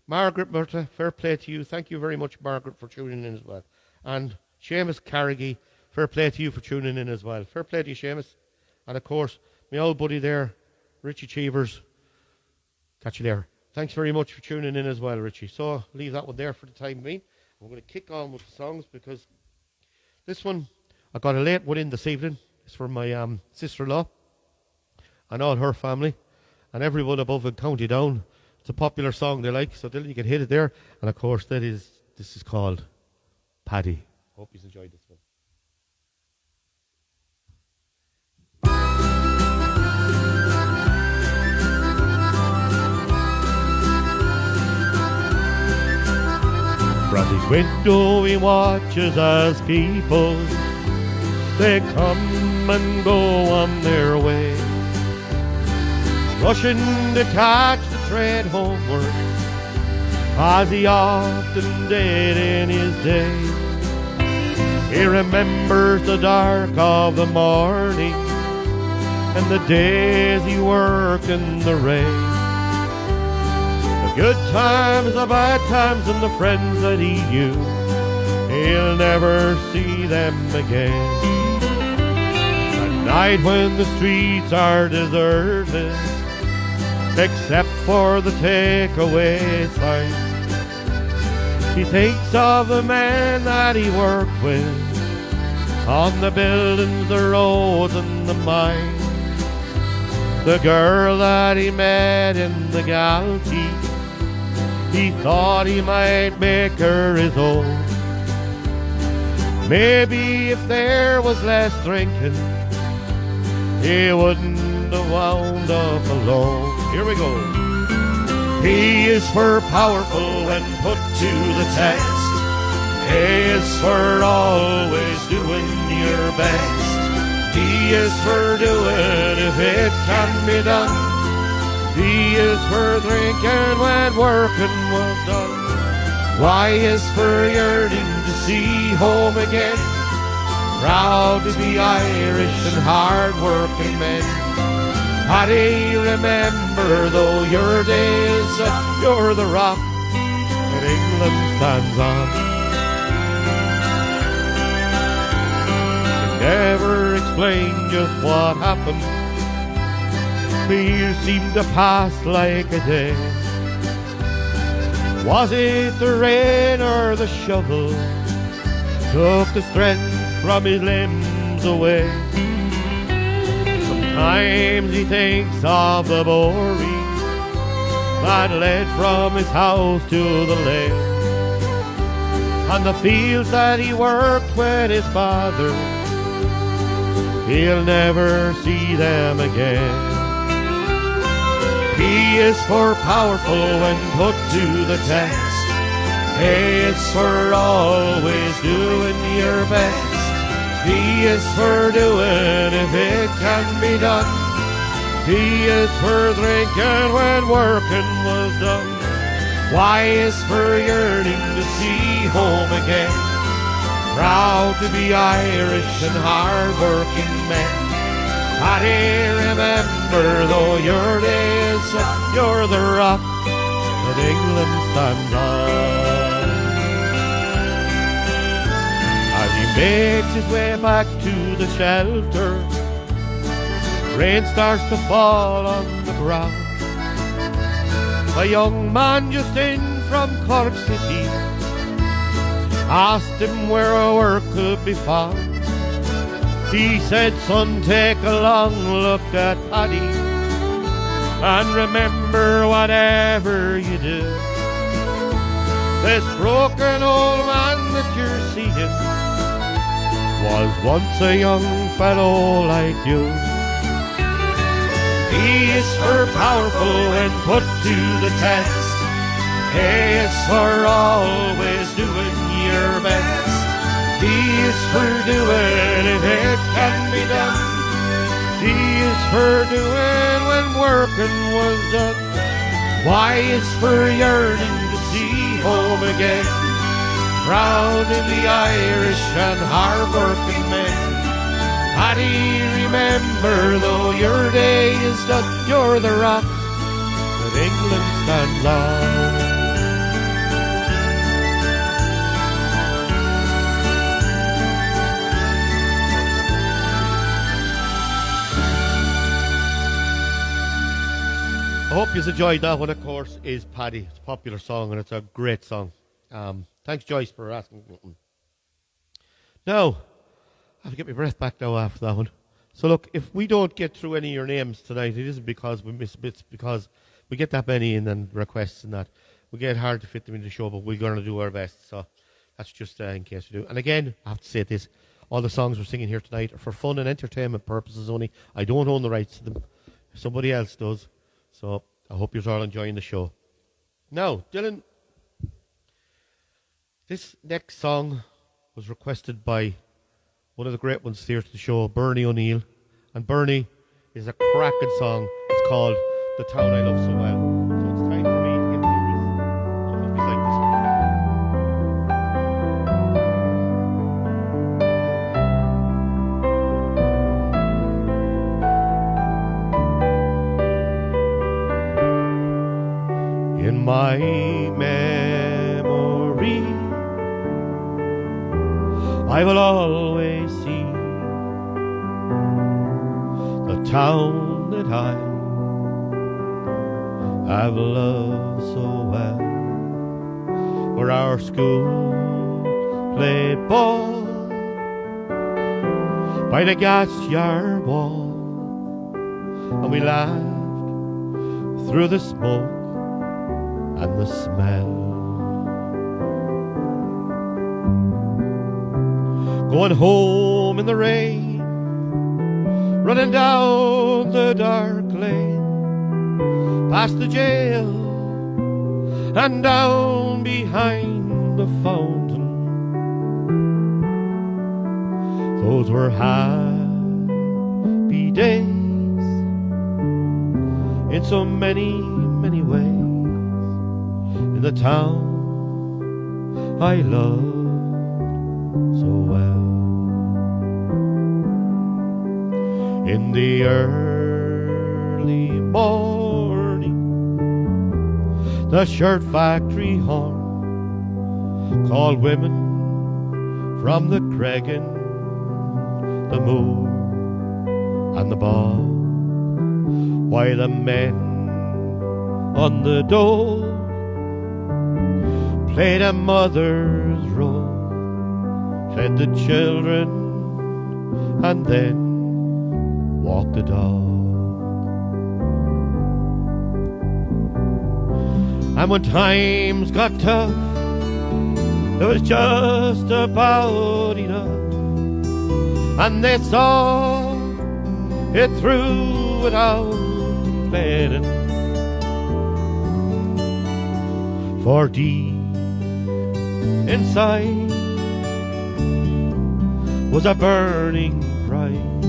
Margaret Murta, fair play to you. Thank you very much, Margaret, for tuning in as well. And Seamus Carrigy, fair play to you for tuning in as well. Fair play to you, Seamus. And, of course, my old buddy there, Richie Cheevers. Catch you there. Thanks very much for tuning in as well, Richie. So, leave that one there for the time being. I'm going to kick on with the songs because this one, I got a late one in this evening. It's from my sister-in-law and all her family and everyone above in County Down. It's a popular song they like, so you can hit it there. And of course, this is called Paddy. Hope you enjoyed this one. From his window he watches as people, they come and go on their way, rushing to catch the train homeward, as he often did in his day. He remembers the dark of the morning and the days he worked in the rain, the good times, the bad times, and the friends that he knew. He'll never see them again. At night when the streets are deserted, except for the takeaway sign, he thinks of the man that he worked with on the buildings, the roads, and the mines, the girl that he met in the Galtee. He thought he might make her his own. Maybe if there was less drinking, he wouldn't have wound up alone. Here we go. He is for powerful when put to the test. He is for always doing your best. He is for doing if it can be done. He is for drinking when working was done. Y is for yearning to see home again. Proud to be Irish and hard-working men. Paddy, remember, though your day is up, you're the rock that England stands on. Can never explain just what happened. The years seemed to pass like a day. Was it the rain or the shovel took the strength from his limbs away? Sometimes he thinks of the boring that led from his house to the lake, and the fields that he worked with his father. He'll never see them again. He is for powerful when put to the test. He is for always doing your best. He is for doing if it can be done. He is for drinking when working was done. Y is for yearning to see home again. Proud to be Irish and hard-working men. Paddy, remember, though your day is up, you're the rock that England stands on. As he makes his way back to the shelter, rain starts to fall on the ground. A young man just in from Cork City asked him where a work could be found. He said, son, take a long look at Paddy, and remember whatever you do, this broken old man that you're seeing was once a young fellow like you. P is for powerful when put to the test. A is for always doing your best. D is for doing if it can be done. D is for doing when working was done. Y is for yearning to see home again. Proud in the Irish and hard-working men. Paddy, remember, though your day is done, you're the rock that England stands on. I hope you enjoyed that one. Of course, is Paddy. It's a popular song and it's a great song. Thanks, Joyce, for asking. Now, I have to get my breath back now after that one. So look, if we don't get through any of your names tonight, it isn't because we miss bits, because we get that many and then requests and that. We get hard to fit them into the show, but we're going to do our best. So that's just in case we do. And again, I have to say this. All the songs we're singing here tonight are for fun and entertainment purposes only. I don't own the rights to them. Somebody else does. So I hope you're all enjoying the show. Now, Dylan, this next song was requested by one of the great ones here to the show, Bernie O'Neill. And Bernie is a cracking song. It's called The Town I Love So Well. So it's time for me to get serious. So hope you like this one. In my memory, I will always see the town that I have loved so well, where our school played ball by the gas yard wall, and we laughed through the smoke and the smell. Going home in the rain, running down the dark lane, past the jail and down behind the fountain. Those were happy days in so many, many ways. In the town I loved so well. In the early morning, the shirt factory horn called women from the Cregan, the Moor and the Bog, while the men on the dole played a mother's role, fed the children, and then walked the dog. And when times got tough, it was just about enough, and they saw it through without complaining. For deep inside was a burning pride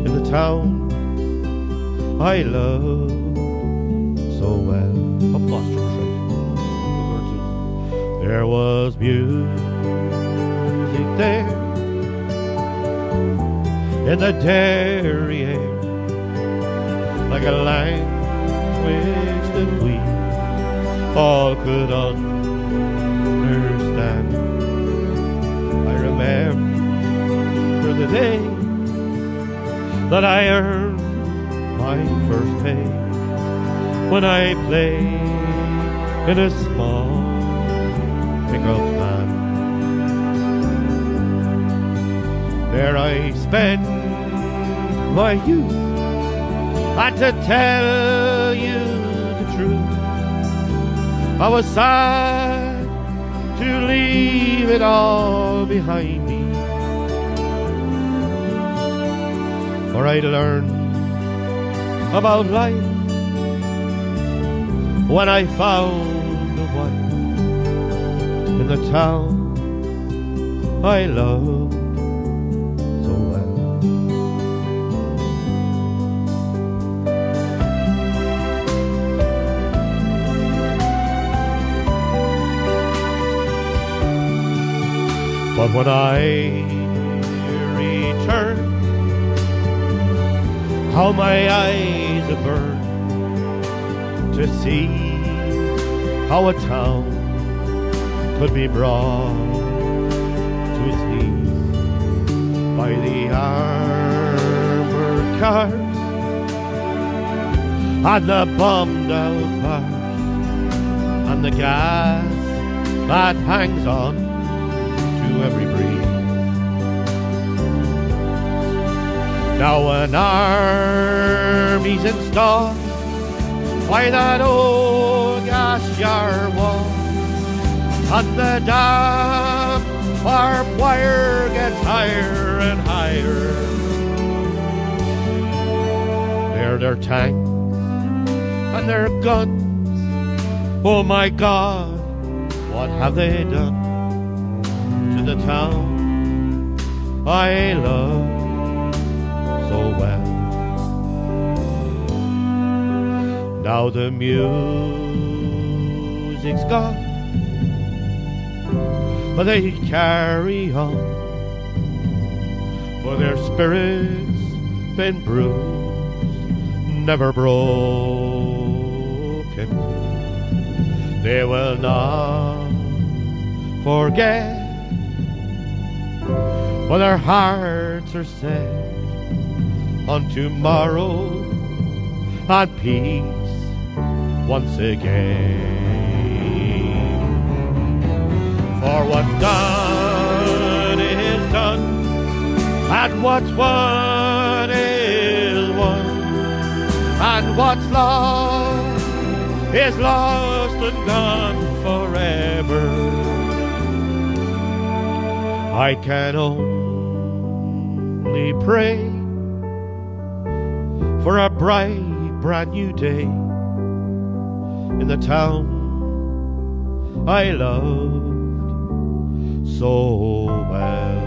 in the town I love so well. Up Gloucestershire. There was music there in the dairy air, like a language that we all could understand. I remember the day that I earned my first pay, when I played in a small pickup band. There I spent my youth, and to tell you the truth, I was sad to leave it all behind me. for I learned about life when I found a wife in the town I loved so well. But when I return, how my eyes have burned to see how a town could be brought to its knees by the armored cars and the bombed out bars and the gas that hangs on to every breeze. Now an army's installed by that old gas yard wall, and the damn barbed wire gets higher and higher. There, their tanks and their guns. Oh my God, what have they done to the town I love so well? Now the music's gone, but they carry on, for their spirits been bruised, never broken. They will not forget, for their hearts are set on tomorrow and peace once again. For what's done is done, and what's won is won, and what's lost is lost and gone forever. I can only pray for a bright, brand new day in the town I loved so well.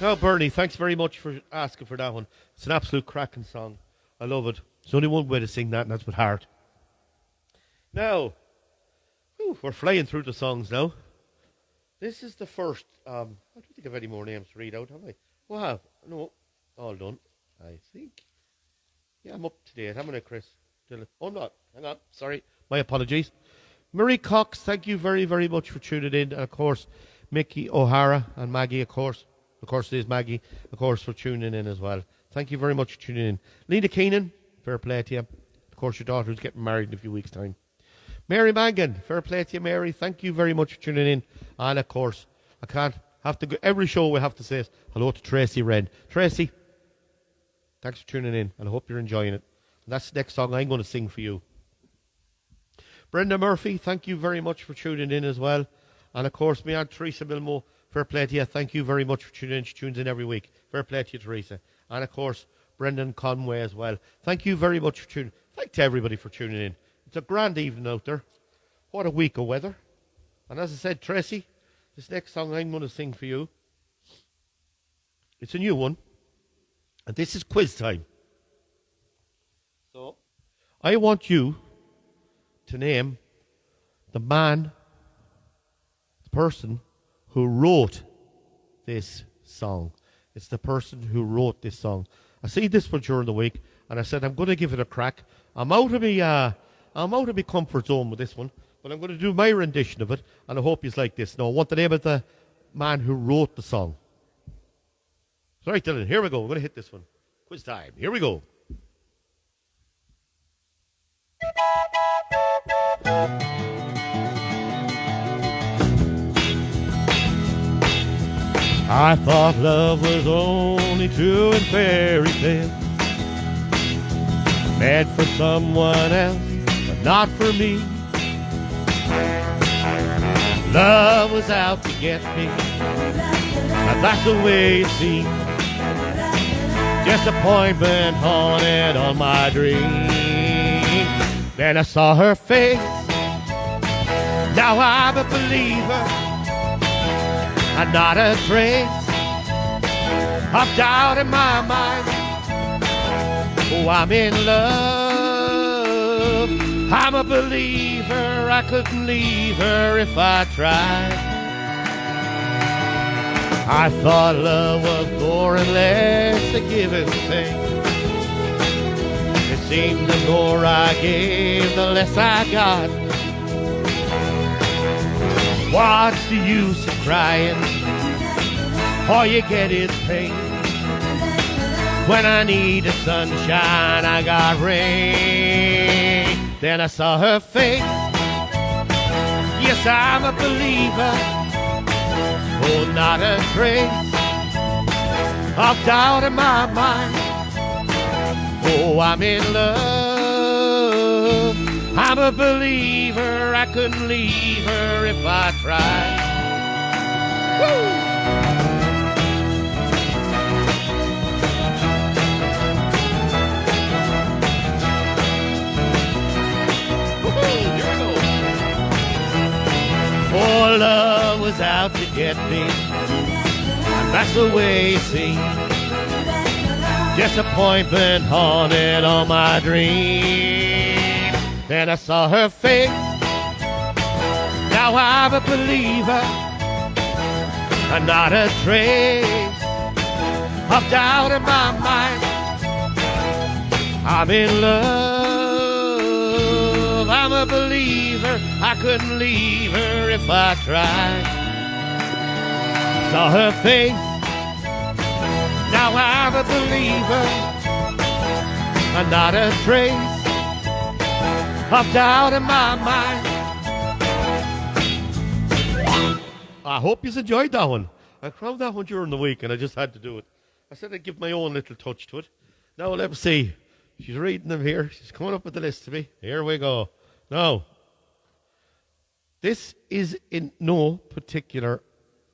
Now, Bernie, thanks very much for asking for that one. It's an absolute cracking song. I love it. There's only one way to sing that, and that's with heart. Now, we're flying through the songs now. This is the first. I don't think I have any more names to read out, have I? Wow. No. All done, I think. Yeah, I'm up to date. Haven't I, Chris? Oh, I'm not. Hang on. Sorry. My apologies. Marie Cox, thank you very, very much for tuning in. And, of course, Mickey O'Hara and Maggie, of course. Of course, it is Maggie, of course, for tuning in as well. Thank you very much for tuning in. Lena Keenan, fair play to you. Of course, your daughter is getting married in a few weeks' time. Mary Mangan, fair play to you, Mary. Thank you very much for tuning in. And, of course, I can't have to go. Every show we have to say hello to Tracy Wren. Tracy, thanks for tuning in, and I hope you're enjoying it. And that's the next song I'm going to sing for you. Brenda Murphy, thank you very much for tuning in as well. And, of course, me Aunt Teresa Milmo, fair play to you. Thank you very much for tuning in. She tunes in every week. Fair play to you, Teresa. And, of course, Brendan Conway as well. Thank you very much for tuning in. Thank to everybody for tuning in. It's a grand evening out there. What a week of weather. And as I said, Tracy, this next song I'm going to sing for you, it's a new one. And this is quiz time. So, I want you to name the man, the person who wrote this song. It's the person who wrote this song. I see this one during the week, and I said I'm going to give it a crack. I'm out of my comfort zone with this one, but I'm going to do my rendition of it, and I hope you like this. Now, I want the name of the man who wrote the song. So, right, Dylan, here we go. We're going to hit this one. Quiz time. Here we go. I thought love was only true in fairy tales, meant for someone else, but not for me. Love was out to get me, and that's the way it seemed. Disappointment haunted on my dream. Then I saw her face. Now I'm a believer, and not a trace of doubt in my mind. Oh, I'm in love. I'm a believer. I couldn't leave her if I tried. I thought love was more and less a given thing. It seemed the more I gave, the less I got. What's the use of crying? All you get is pain. When I needed sunshine, I got rain. Then I saw her face. Yes, I'm a believer. Oh, not a trace of doubt in my mind. Oh, I'm in love. I'm a believer. I couldn't leave her if I tried. Woo! Oh, love was out to get me, and that's the way it seemed. Disappointment haunted on my dream. Then I saw her face. Now I'm a believer, and not a trace of doubt in my mind. I'm in love. I'm a believer. I couldn't leave her if I tried. Saw her face. Now I'm a believer, and not a trace of doubt in my mind. I hope you enjoyed that one. I found that one during the week, and I just had to do it. I said I'd give my own little touch to it. Now let's see. She's reading them here. She's coming up with the list to me. Here we go. Now, this is in no particular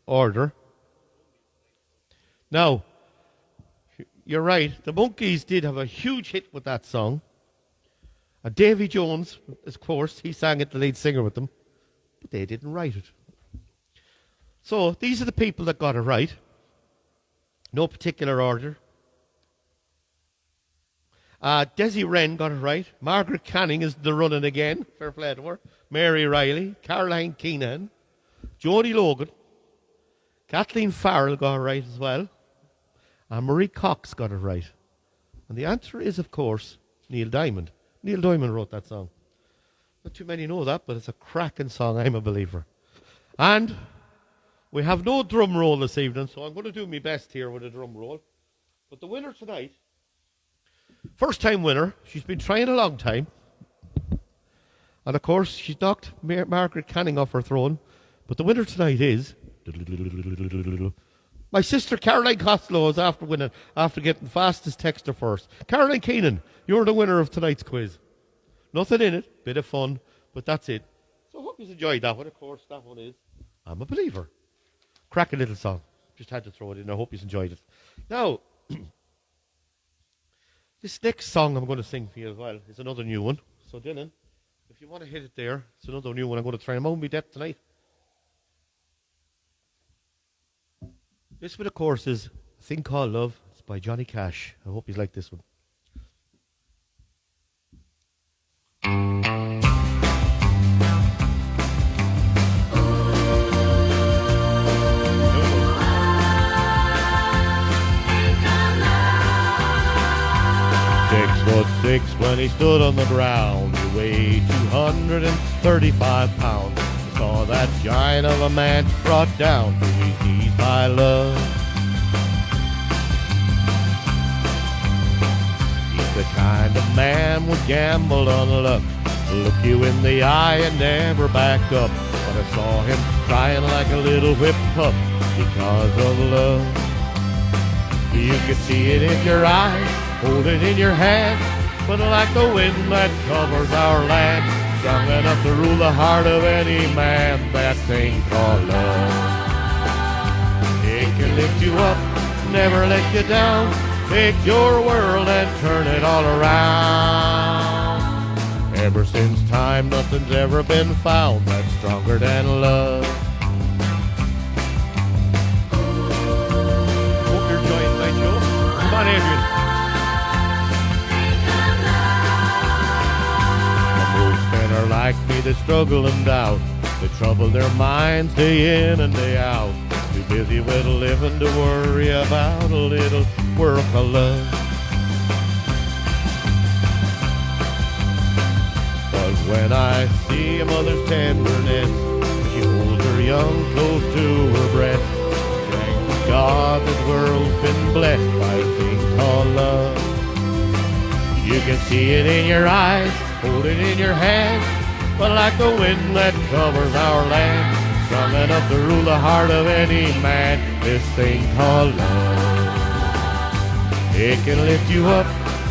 order. Now, you're right. The Monkees did have a huge hit with that song. And Davy Jones, of course, he sang it, the lead singer with them. But they didn't write it. So, these are the people that got it right. No particular order. Desi Wren got it right. Margaret Canning is the running again. Fair play to her. Mary Riley. Caroline Keenan. Jodie Logan. Kathleen Farrell got it right as well. And Marie Cox got it right. And the answer is, of course, Neil Diamond. Neil Diamond wrote that song. Not too many know that, but it's a cracking song, I'm a believer. And we have no drum roll this evening, so I'm going to do my best here with a drum roll. But the winner tonight, first time winner, she's been trying a long time. And of course, she's knocked Margaret Canning off her throne. But the winner tonight is my sister Caroline Costello is after winning, after getting fastest texter first. Caroline Keenan, you're the winner of tonight's quiz. Nothing in it, bit of fun, but that's it. So I hope you enjoyed that one. Of course, that one is I'm a Believer. Cracking little song. Just had to throw it in. I hope you enjoyed it. Now, this next song I'm going to sing for you as well is another new one. So Dylan, if you want to hit it there, it's another new one. I'm going to try. I'm on my depth tonight. This one, of course, is A Thing Called Love. It's by Johnny Cash. I hope you like this one. .6 when he stood on the ground. He weighed 235 pounds. He saw that giant of a man brought down to his knees by love. He's the kind of man would gamble on luck, look you in the eye and never back up. But I saw him crying like a little whipped pup because of love. You could see it in your eyes, hold it in your hand, but like the wind that covers our land, strong enough to rule the heart of any man, that thing called love. It can lift you up, never let you down, take your world and turn it all around. Ever since time, nothing's ever been found that's stronger than love. Hope you're enjoying tonight, Joe. Come on, Adrian. Most men are like me, they struggle and doubt, they trouble their minds day in and day out. Too busy with living to worry about a little work of love. But when I see a mother's tenderness, she holds her young close to her breast. Thank God this world's been blessed by a thing called love. You can see it in your eyes, hold it in your hand, but like the wind that covers our land, strong enough to rule the heart of any man, this thing called love. It can lift you up,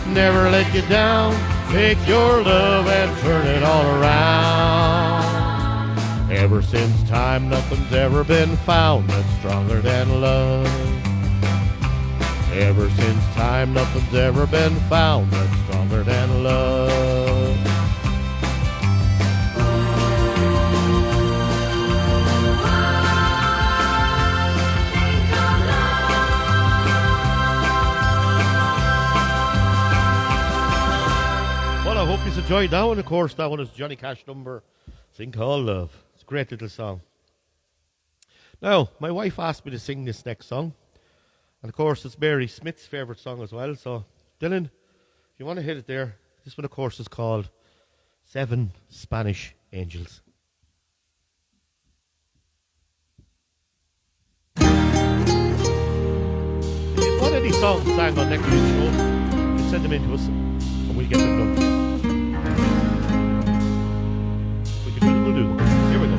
never let you down, take your love and turn it all around. Ever since time, nothing's ever been found that's stronger than love. Ever since time, nothing's ever been found that's stronger than love. Well, I hope you enjoyed that one. Of course, that one is Johnny Cash number, Thing Called Love. It's a great little song. Now, my wife asked me to sing this next song. And of course, it's Mary Smith's favourite song as well. So, Dylan, if you want to hit it there, this one, of course, is called Seven Spanish Angels. If you want any songs sang on next week's show, just send them in to us and we'll get them done. We can do them, we'll do them. Here we go.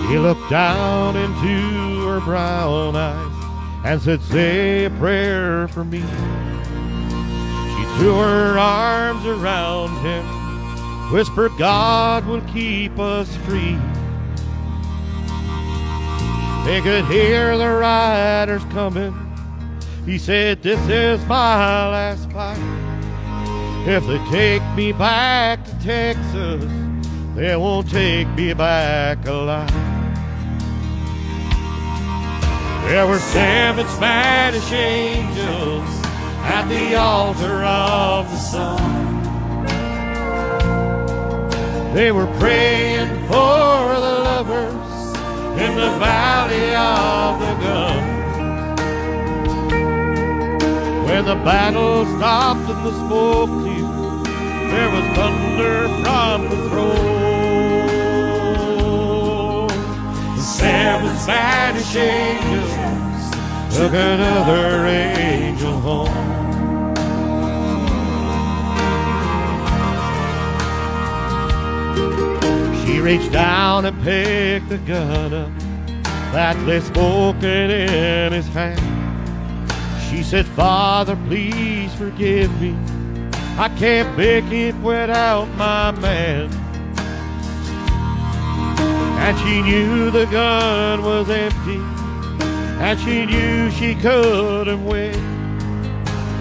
He looked down into her brown eyes and said, say a prayer for me. She threw her arms around him, whispered, God will keep us free. They could hear the riders coming. He said, this is my last fight. If they take me back to Texas, they won't take me back alive. There were 7 Spanish angels at the altar of the sun. They were praying for the lovers in the valley of the gun. When the battle stopped and the smoke cleared, there was thunder from the throne. The 7 Spanish angels took another angel home. She reached down and picked the gun up that lay smoking in his hand. She said, Father, please forgive me. I can't make it without my man. And she knew the gun was empty, and she knew she couldn't win.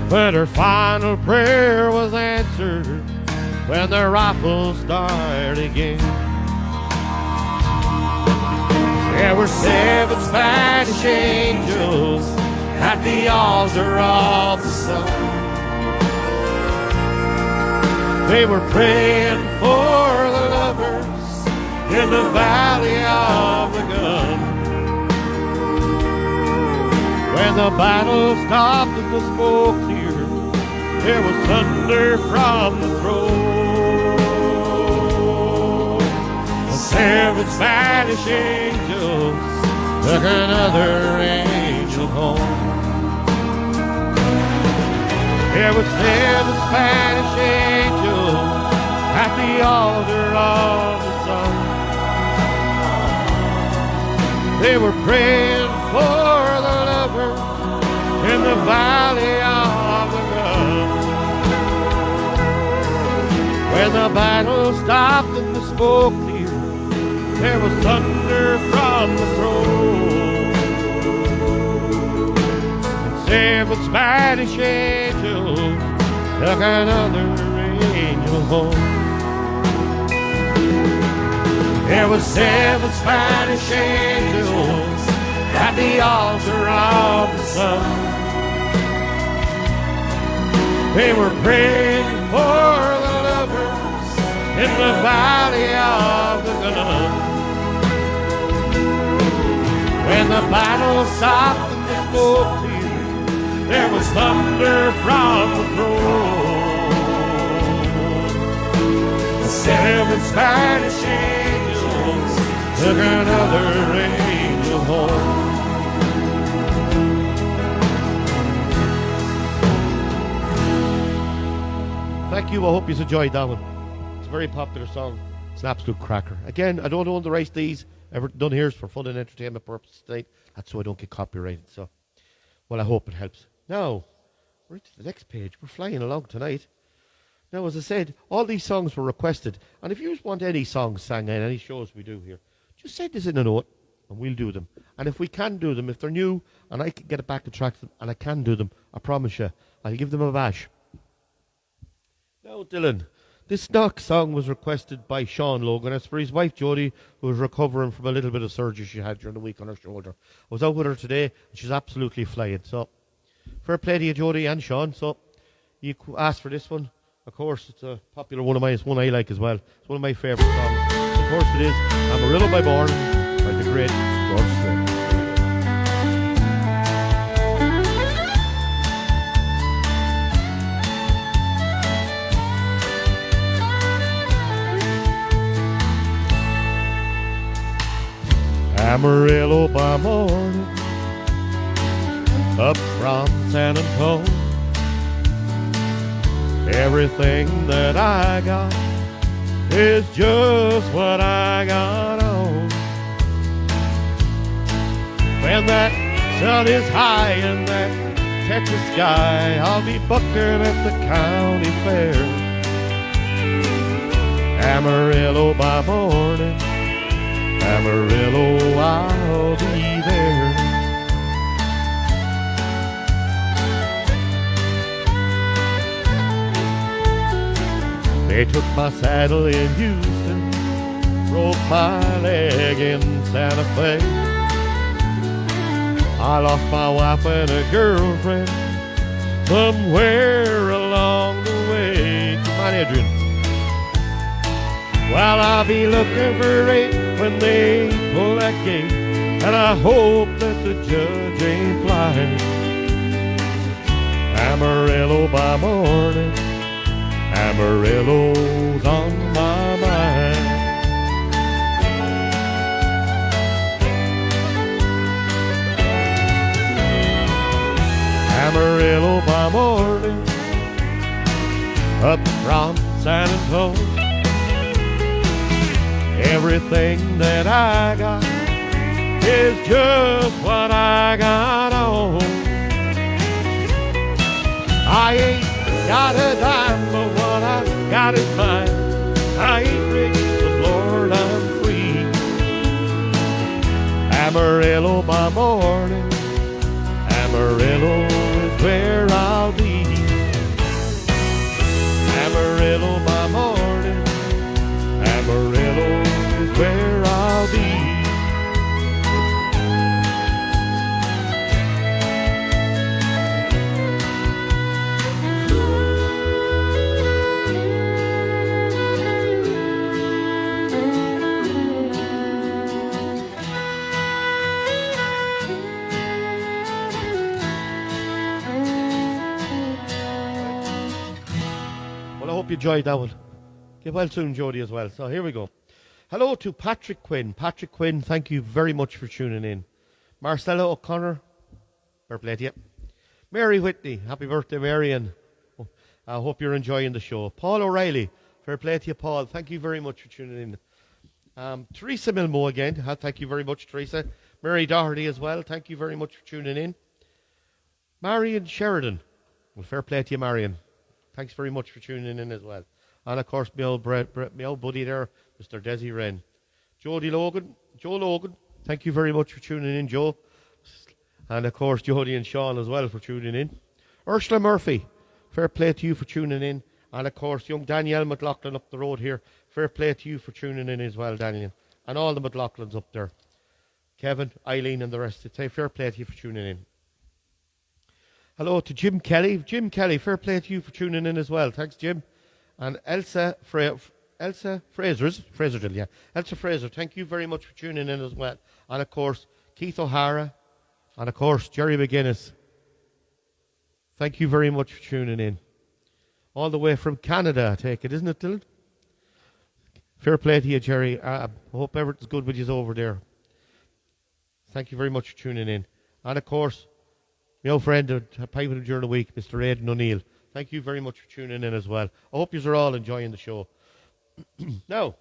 But her final prayer was answered when the rifles started again. There were 7 Spanish angels at the altar of the sun. They were praying for the lovers in the valley of the gun. When the battle stopped and the smoke cleared, there was thunder from the throne. The 7 Spanish angels took another angel home. There were 7 Spanish angels at the altar of the sun. They were praying for the lovers in the valley of the gun. When the battle stopped and the smoke cleared, there was thunder from the throne. And 7 Spanish angels took another angel home. There were 7 Spanish angels at the altar of the sun. They were praying for the lovers in the valley of the gun. When the battle stopped and the smoke cleared, there was thunder from the throne. The 7 Spanish angels took another angel home. Thank you. I hope you enjoyed that one. It's a very popular song. It's an absolute cracker. Again, I don't own the rights to these. Everything done here is for fun and entertainment purposes tonight. That's so I don't get copyrighted. So, well, I hope it helps. Now, right to the next page. We're flying along tonight. Now, as I said, all these songs were requested. And if you just want any songs sang in any shows we do here, just send us in a note and we'll do them. And if we can do them, if they're new and I can get it back to track them and I can do them, I promise you, I'll give them a bash. Now, Dylan, this next song was requested by Sean Logan. It's for his wife, Jodie, who was recovering from a little bit of surgery she had during the week on her shoulder. I was out with her today, and she's absolutely flying. So, fair play to you, Jodie and Sean. So, you asked for this one. Of course, it's a popular one of mine. It's one I like as well. It's one of my favourite songs. Of course it is. Amarillo by Born by the great George Strait. Amarillo by morning, up from San Antonio. Everything that I got is just what I got on. When that sun is high in that Texas sky, I'll be bucking at the county fair. Amarillo by morning, Amarillo, I'll be there. They took my saddle in Houston, broke my leg in Santa Fe. I lost my wife and a girlfriend somewhere along the way. Come on, Adrian. Well, I'll be looking for 8 when they pull that gate, and I hope that the judge ain't flying. Amarillo by morning, Amarillo's on my mind. Amarillo by morning, up from San Antonio. Everything that I got is just what I got on. I ain't got a dime, but what I got is mine. I ain't rich, but Lord, I'm free. Amarillo by morning, Amarillo is where I'll be. Amarillo by morning, Amarillo is where I'll be. Well, I hope you enjoyed that one. Get well soon, Jodie, as well. So here we go. Hello to Patrick Quinn. Patrick Quinn, thank you very much for tuning in. Marcella O'Connor, fair play to you. Mary Whitney, happy birthday, Mary, and I hope you're enjoying the show. Paul O'Reilly, fair play to you, Paul. Thank you very much for tuning in. Teresa Milmo again, thank you very much, Teresa. Mary Doherty as well, thank you very much for tuning in. Marion Sheridan, well, fair play to you, Marion. Thanks very much for tuning in as well. And of course, my old buddy there, Mr. Desi Wren. Joe Logan, thank you very much for tuning in, Joe. And of course, Jodie and Sean as well for tuning in. Ursula Murphy, fair play to you for tuning in. And of course, young Danielle McLaughlin up the road here, fair play to you for tuning in as well, Daniel. And all the McLaughlins up there. Kevin, Eileen and the rest. Say fair play to you for tuning in. Hello to Jim Kelly. Jim Kelly, fair play to you for tuning in as well. Thanks, Jim. And Elsa Fraser, thank you very much for tuning in as well. And of course, Keith O'Hara. And of course, Jerry McGuinness. Thank you very much for tuning in. All the way from Canada, I take it, isn't it, Dylan? Fair play to you, Jerry. I hope everything's good with you over there. Thank you very much for tuning in. And of course, my old friend piping during the week, Mr. Aidan O'Neill. Thank you very much for tuning in as well. I hope you are all enjoying the show. Now,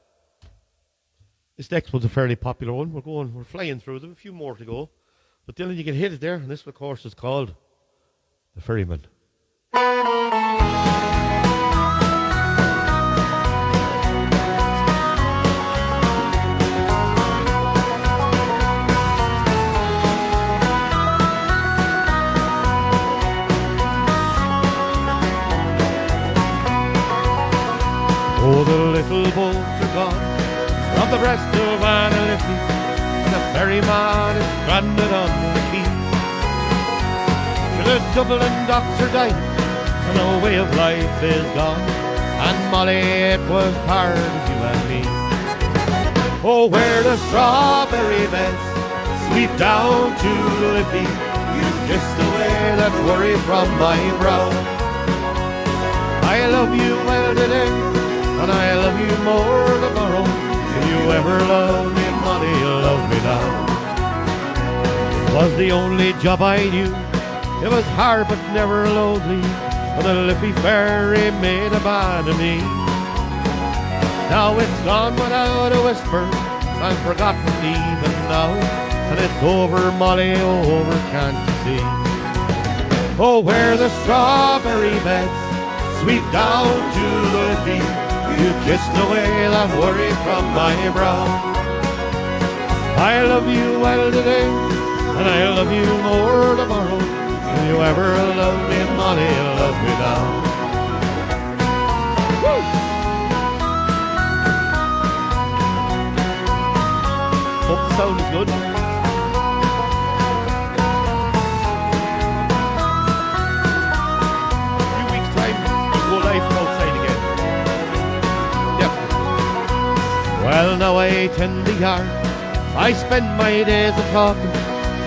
this next one's a fairly popular one. We're flying through them. A few more to go. But Dylan, you can hit it there. And this, of course, is called The Ferryman. Oh, the little boats are gone from the breast of Analythi, and the ferryman is stranded on the quay. The Dublin docks are dying, and the way of life is gone, and Molly, it was part of you and me. Oh, where the strawberry beds sweep down to Liffey, you kissed away that worry from my brow. I love you well today, and I love you more tomorrow. If you ever love me, Molly, you'll love me now. It was the only job I knew. It was hard but never lonely, when the Liffey ferry made a man of me. Now it's gone without a whisper, I'm forgotten even now, and it's over, Molly, over, can't you see? Oh, where the strawberry beds sweep down to the Liffey, you kissed away that worry from my brow. I love you well today, and I love you more tomorrow. If you ever love me, Molly, love me now. Woo! Hope the sound is good. A few weeks' time, we'll go live outside again. Yep. Well, now I tend the yard. I spend my days a-talking.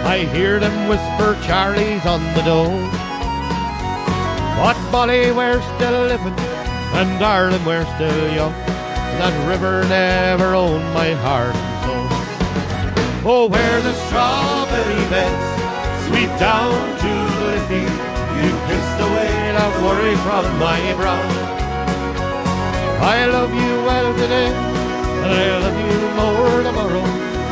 I hear them whisper Charlie's on the door. But Molly, we're still living, and darling, we're still young. That river never owned my heart and soul. Oh, where the strawberry beds sweep down to the Liffey, you kissed away that worry from my brow. I love you well today, and I love you more tomorrow.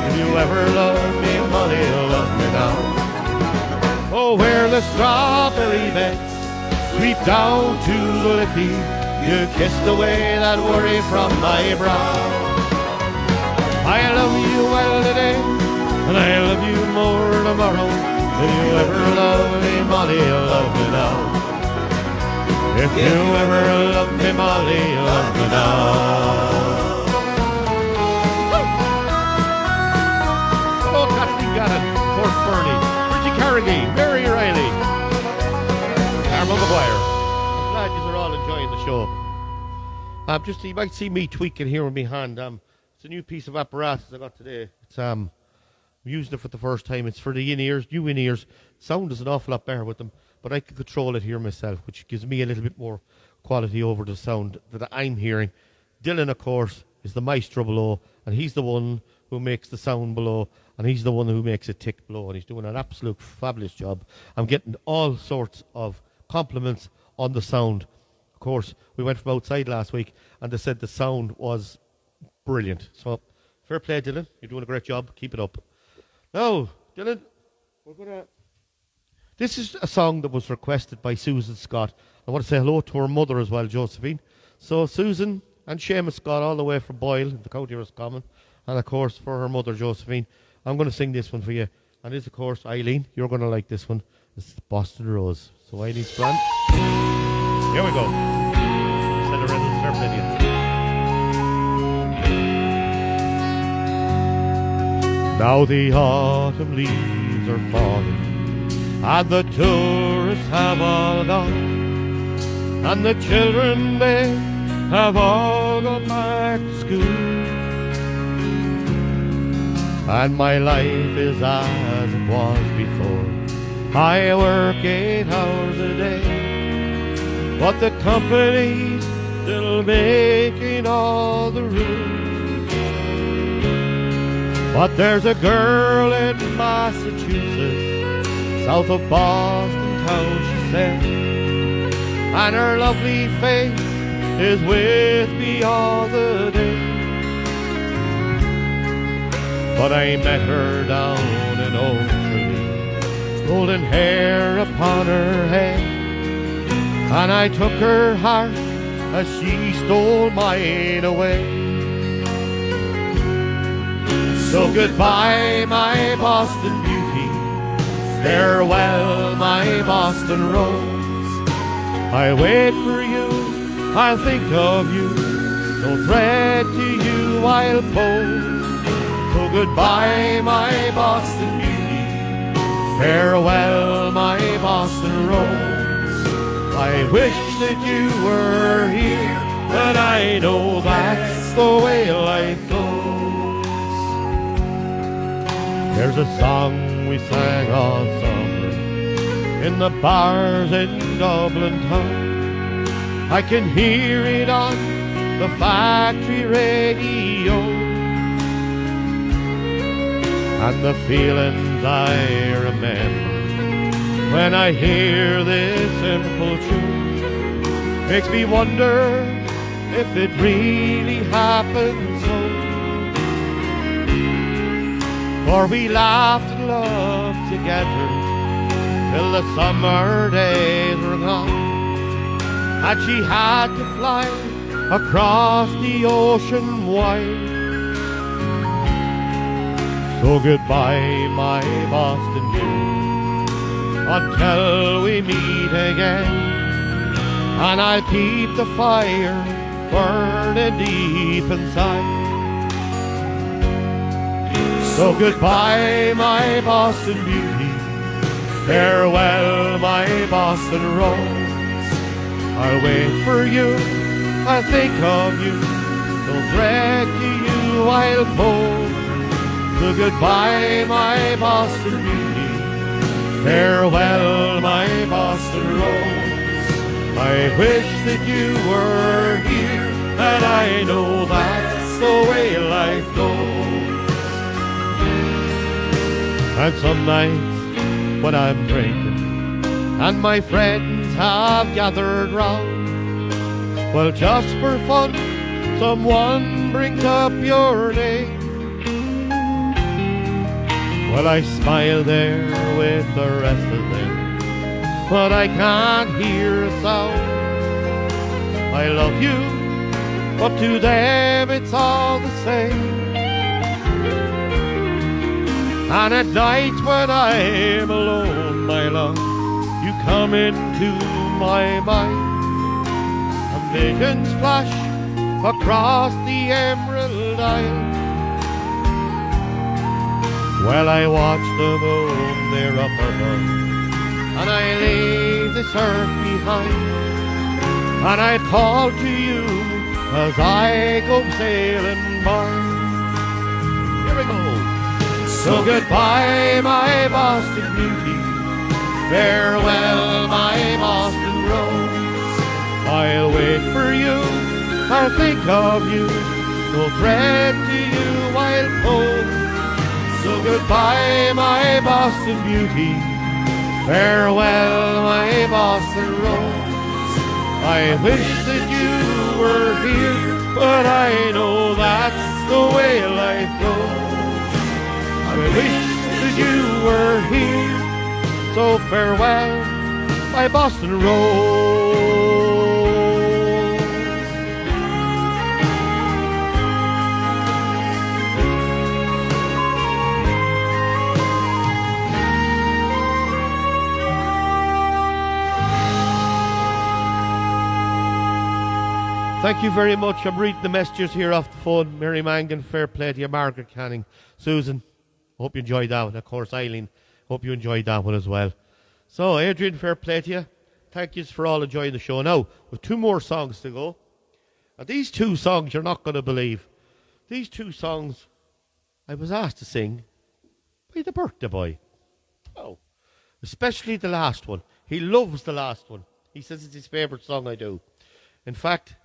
If you ever love me, Molly, love me now. Oh, where the strawberry beds sweep down to the Liffey, you kissed away that worry from my brow. I love you well today, and I love you more tomorrow. If you ever love me, Molly, love me now. If you ever love me, Molly, love me now. Gannon, Court Burney, Bridgie Carrigy, Mary Riley, Carmel Maguire. I'm glad you are all enjoying the show. You might see me tweaking here with my hand. It's a new piece of apparatus I got today. I'm using it for the first time. It's for the in-ears, new in-ears. Sound is an awful lot better with them, but I can control it here myself, which gives me a little bit more quality over the sound that I'm hearing. Dylan, of course, is the maestro below, and he's the one who makes the sound below, and he's the one who makes it tick below, and he's doing an absolute fabulous job. I'm getting all sorts of compliments on the sound. Of course, we went from outside last week, and they said the sound was brilliant. So, fair play, Dylan. You're doing a great job. Keep it up. Now, Dylan, this is a song that was requested by Susan Scott. I want to say hello to her mother as well, Josephine. So Susan and Seamus got all the way from Boyle, the county Roscommon, and of course for her mother Josephine. I'm going to sing this one for you. And this, of course, Eileen, you're going to like this one. It's Boston Rose. So Eileen's grand. Here we go. Cinderella's Serpentine. Now the autumn leaves are falling, and the tourists have all gone, and the children, they have all gone back to school. And my life is as it was before. I work 8 hours a day, but the company's still making all the rules. But there's a girl in Massachusetts, south of Boston town, she said, and her lovely face is with me all the day. But I met her down in Old Tralee, golden hair upon her head, and I took her heart as she stole mine away. So goodbye, my Boston beauty, farewell, my Boston rose. I wait for you, I'll think of you, no thread to you I'll pose. So goodbye, my Boston beauty, farewell, my Boston rose. I wish that you were here, but I know that's the way life goes. There's a song we sang all summer in the bars in Dublin town. I can hear it on the factory radio, and the feelings I remember when I hear this simple tune makes me wonder if it really happened so. For we laughed and loved together till the summer days were gone, and she had to fly across the ocean wide. So goodbye, my Boston beauty, until we meet again, and I'll keep the fire burning deep inside. So goodbye, my Boston beauty, farewell, my Boston rose. I'll wait for you, I'll think of you, no thread to you I'll pull. So goodbye, my Boston beauty, farewell, my Boston rose. I wish that you were here, and I know that's the way life goes. And some nights when I'm drinking and my friends have gathered round, well, just for fun, someone brings up your name. Well, I smile there with the rest of them, but I can't hear a sound. I love you, but to them it's all the same. And at night when I'm alone, my love, you come into my mind, and visions flash across the Emerald Isle. Well, I watch the moon there up above, and I leave this earth behind, and I call to you as I go sailing by. Here we go. So goodbye, my Boston beauty, farewell, my Boston rose. I'll wait for you, I'll think of you, no thread to you I'll pull. So goodbye, my Boston beauty, farewell, my Boston rose. I wish that you were here, but I know that's the way life goes. I wish that you were here, so farewell, my Boston Rose. Thank you very much. I'm reading the messages here off the phone. Mary Mangan, fair play to you. Margaret Canning. Susan, hope you enjoyed that one. Of course, Eileen, hope you enjoyed that one as well. So, Adrian, fair play to you. Thank you for all enjoying the show. Now, with 2 more songs to go. And these 2 songs you're not going to believe. These 2 songs I was asked to sing by the birthday boy. Oh, especially the last one. He loves the last one. He says it's his favourite song I do. In fact,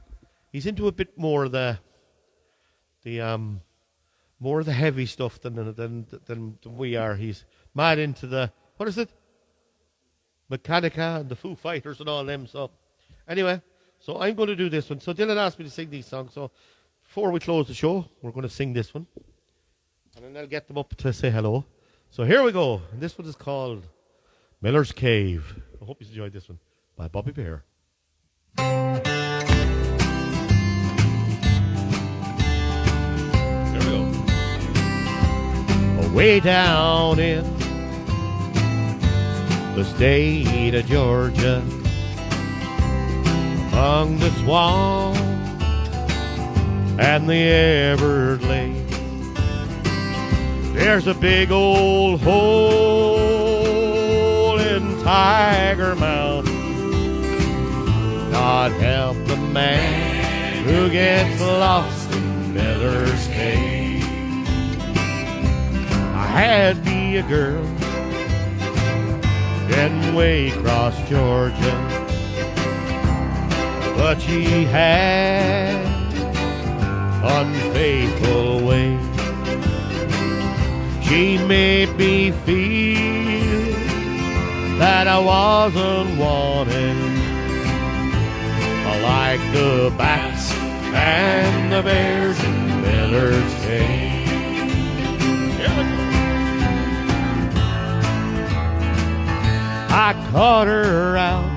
he's into a bit more of the more of the heavy stuff than we are. He's mad into the, what is it? Mechanica and the Foo Fighters and all them. So anyway, so I'm going to do this one. So Dylan asked me to sing these songs. So before we close the show, we're going to sing this one. And then I'll get them up to say hello. So here we go. And this one is called Miller's Cave. I hope you enjoyed this one by Bobby Bear. Here we go. Way down in the state of Georgia, among the swamp and the Everglades, there's a big old hole in Tiger Mountain. God help the man who gets lost in Miller's Cave. I had me a girl in Waycross, Georgia, but she had unfaithful ways. She made me feel that I wasn't wanted, like the bats and the bears in Miller's Cave. I caught her out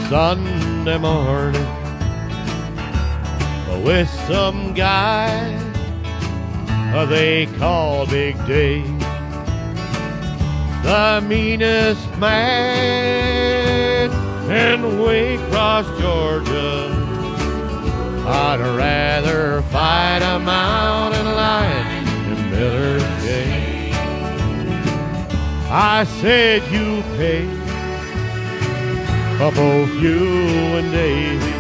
Sunday morning with some guy they call Big Dave, the meanest man in Waycross, Georgia. I'd rather fight a mountain lion than Miller's Cave. I said you pay for both you and Davy.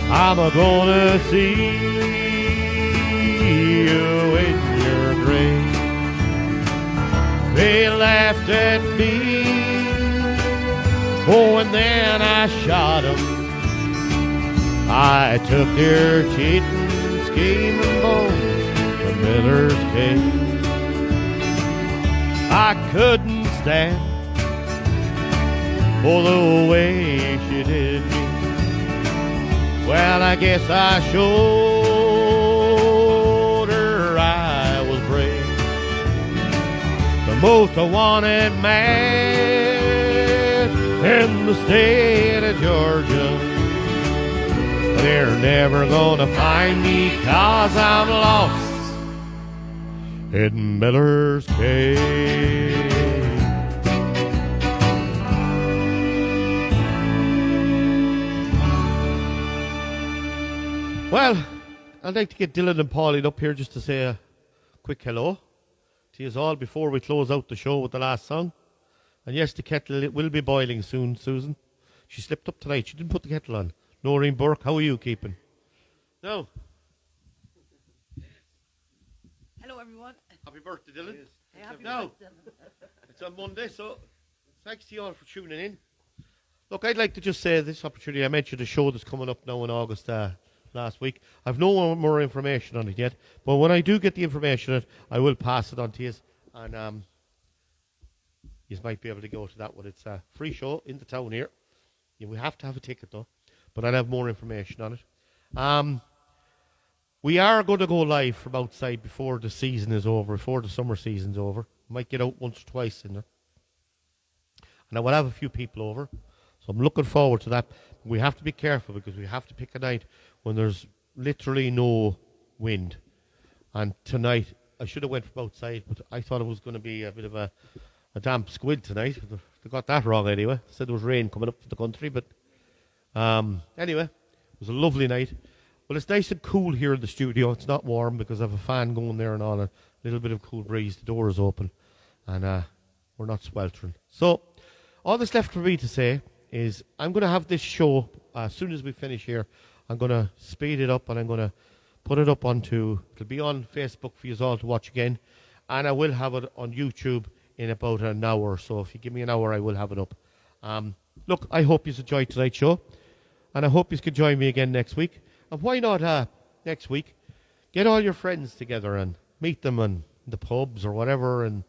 I'm gonna see you in your grave. They laughed at me, oh, and then I shot 'em. I took their cheating, scheming bones to Miller's Cave. I couldn't stand for the way she did me. Well, I guess I showed her I was brave. The most wanted man in the state of Georgia. They're never gonna find me 'cause I'm lost in Miller's Cave. Well, I'd like to get Dylan and Pauline up here just to say a quick hello to you all before we close out the show with the last song. And yes, the kettle, it will be boiling soon, Susan. She slipped up tonight. She didn't put the kettle on. Noreen Burke, how are you keeping? No. Hello, everyone. Happy birthday, Dylan. Hey, happy No. birthday. It's on Monday, so thanks to you all for tuning in. Look, I'd like to just say this opportunity. I mentioned a show that's coming up now in August last week. I've no more information on it yet, but when I do get the information on it, I will pass it on to you. And you might be able to go to that one. It's a free show in the town here. We have to have a ticket, though, but I'll have more information on it. We are going to go live from outside before the season is over, before the summer season's over. Might get out once or twice in there. And I will have a few people over. So I'm looking forward to that. We have to be careful because we have to pick a night when there's literally no wind. And tonight, I should have went from outside, but I thought it was going to be a bit of a damp squid tonight. They got that wrong anyway. Said there was rain coming up from the country, but Anyway, it was a lovely night. Well, it's nice and cool here in the studio. It's not warm because I have a fan going there and all. A little bit of cool breeze. The door is open. And we're not sweltering. So, all that's left for me to say is I'm going to have this show, as soon as we finish here, I'm going to speed it up and I'm going to put it up it'll be on Facebook for you all to watch again. And I will have it on YouTube in about an hour. So if you give me an hour, I will have it up. Look, I hope you enjoyed tonight's show. And I hope you can join me again next week. And why not next week, get all your friends together and meet them in the pubs or whatever and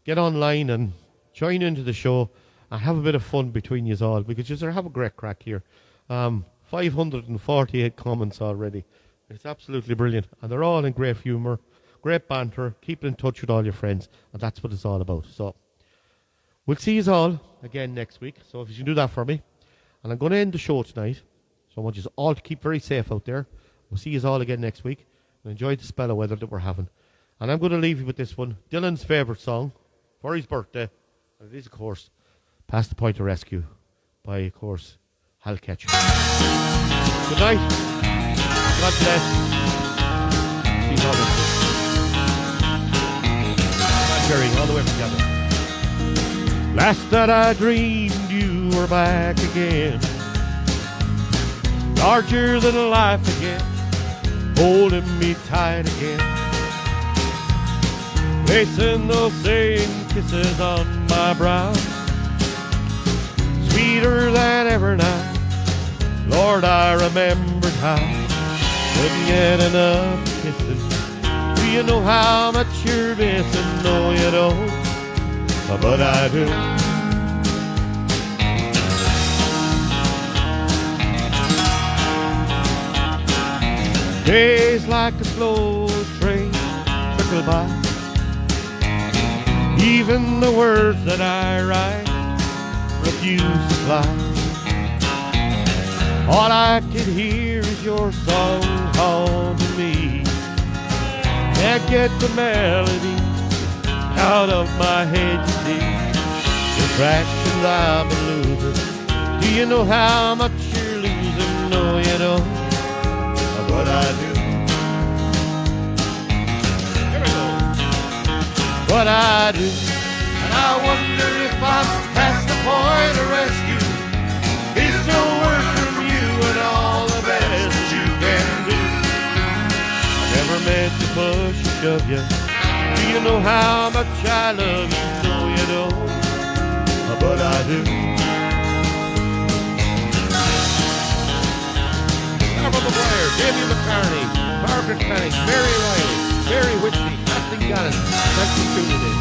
get online and join into the show and have a bit of fun between you all because you have a great crack here. 548 comments already. It's absolutely brilliant. And they're all in great humour, great banter, keeping in touch with all your friends. And that's what it's all about. So we'll see you all again next week. So if you can do that for me. And I'm going to end the show tonight. So I want you all to keep very safe out there. We'll see you all again next week. And enjoy the spell of weather that we're having. And I'm going to leave you with this one. Dylan's favourite song for his birthday. And it is, of course, Past the Point of Rescue by, of course, Hal Ketcher. Good night. God bless. See you all next week. Jerry, all the way together. Last night I dreamed you were back again, larger than life again, holding me tight again, placing those same kisses on my brow, sweeter than ever now. Lord, I remembered how couldn't get enough kissing. Do you know how much you're missing? No, you don't, but I do. Days like a slow train trickle by. Even the words that I write refuse to fly. All I can hear is your song haunting me. Can't get the melody out of my head, you see. Distractions I've been losing. Do you know how much you're losing? No, you don't, but I do. Here we go. But I do. And I wonder if I'm past the point of rescue. Is no word from you and all the best that you can do. I never meant to push or shove you. Do you know how much I love you? No, you don't, but I do. Barbara McGuire, Jamie McCartney, Margaret Canning, Mary Riley, Mary Whitney, Kathleen Gannon. Thanks for tuning in.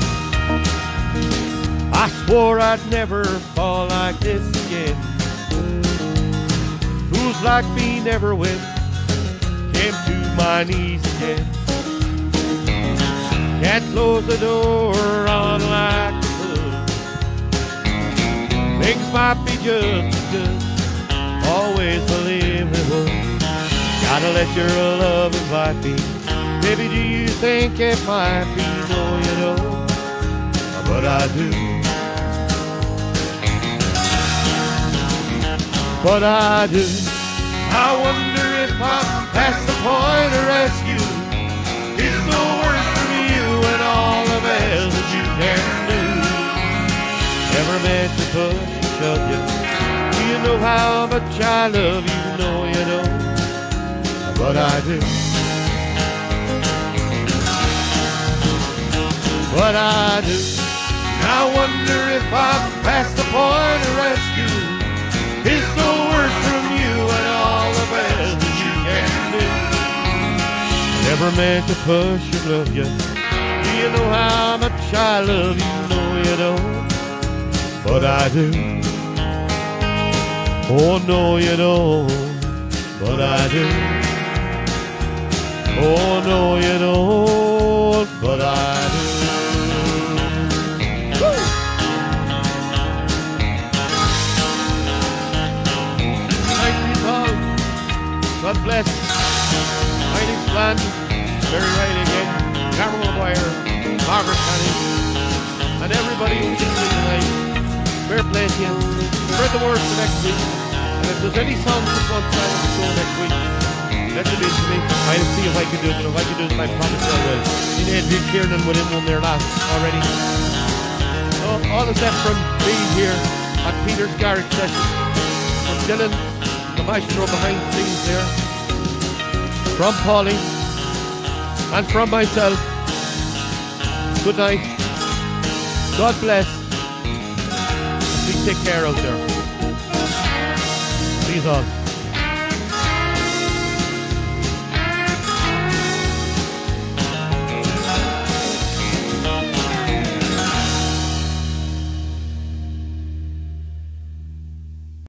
I swore I'd never fall like this again. Fools like me never win. Came to my knees again. Can't close the door on like a hood. Things might be just as good. Always believe they would. Gotta let your love invite me. Baby, do you think it might be? No, you don't, but I do. But I do. I wonder if I'm past the point of rescue. Is no word from you and all the best that you can do. Never meant to push and shove you. Do you know how much I love you? No, you don't, but I do. But I do. I wonder if I'm past the point of rescue. Is no word from you and all the best that you can do. Never meant to push or love you. Do you know how much I love you? No, you don't, but I do. Oh, no, you don't, but I do. Oh, no, you don't, but I do. Woo! Thank you, Paul. God bless. Mighty Plan, Mary Riley again, Cameron McGuire, Margaret Canning, and everybody who's listening tonight. Fair play to you. Spread the word for next week. And if there's any songs that want to sign on the show next week, let it in to me. I'll see if I can do it. But if I can do it, I promise I will. In Adrian Kiernan went in one there last already. So all of that from me here at Peter's Garage Session. From Dylan, the maestro behind the scenes there. From Paulie. And from myself. Good night. God bless. Please take care out there. Please all.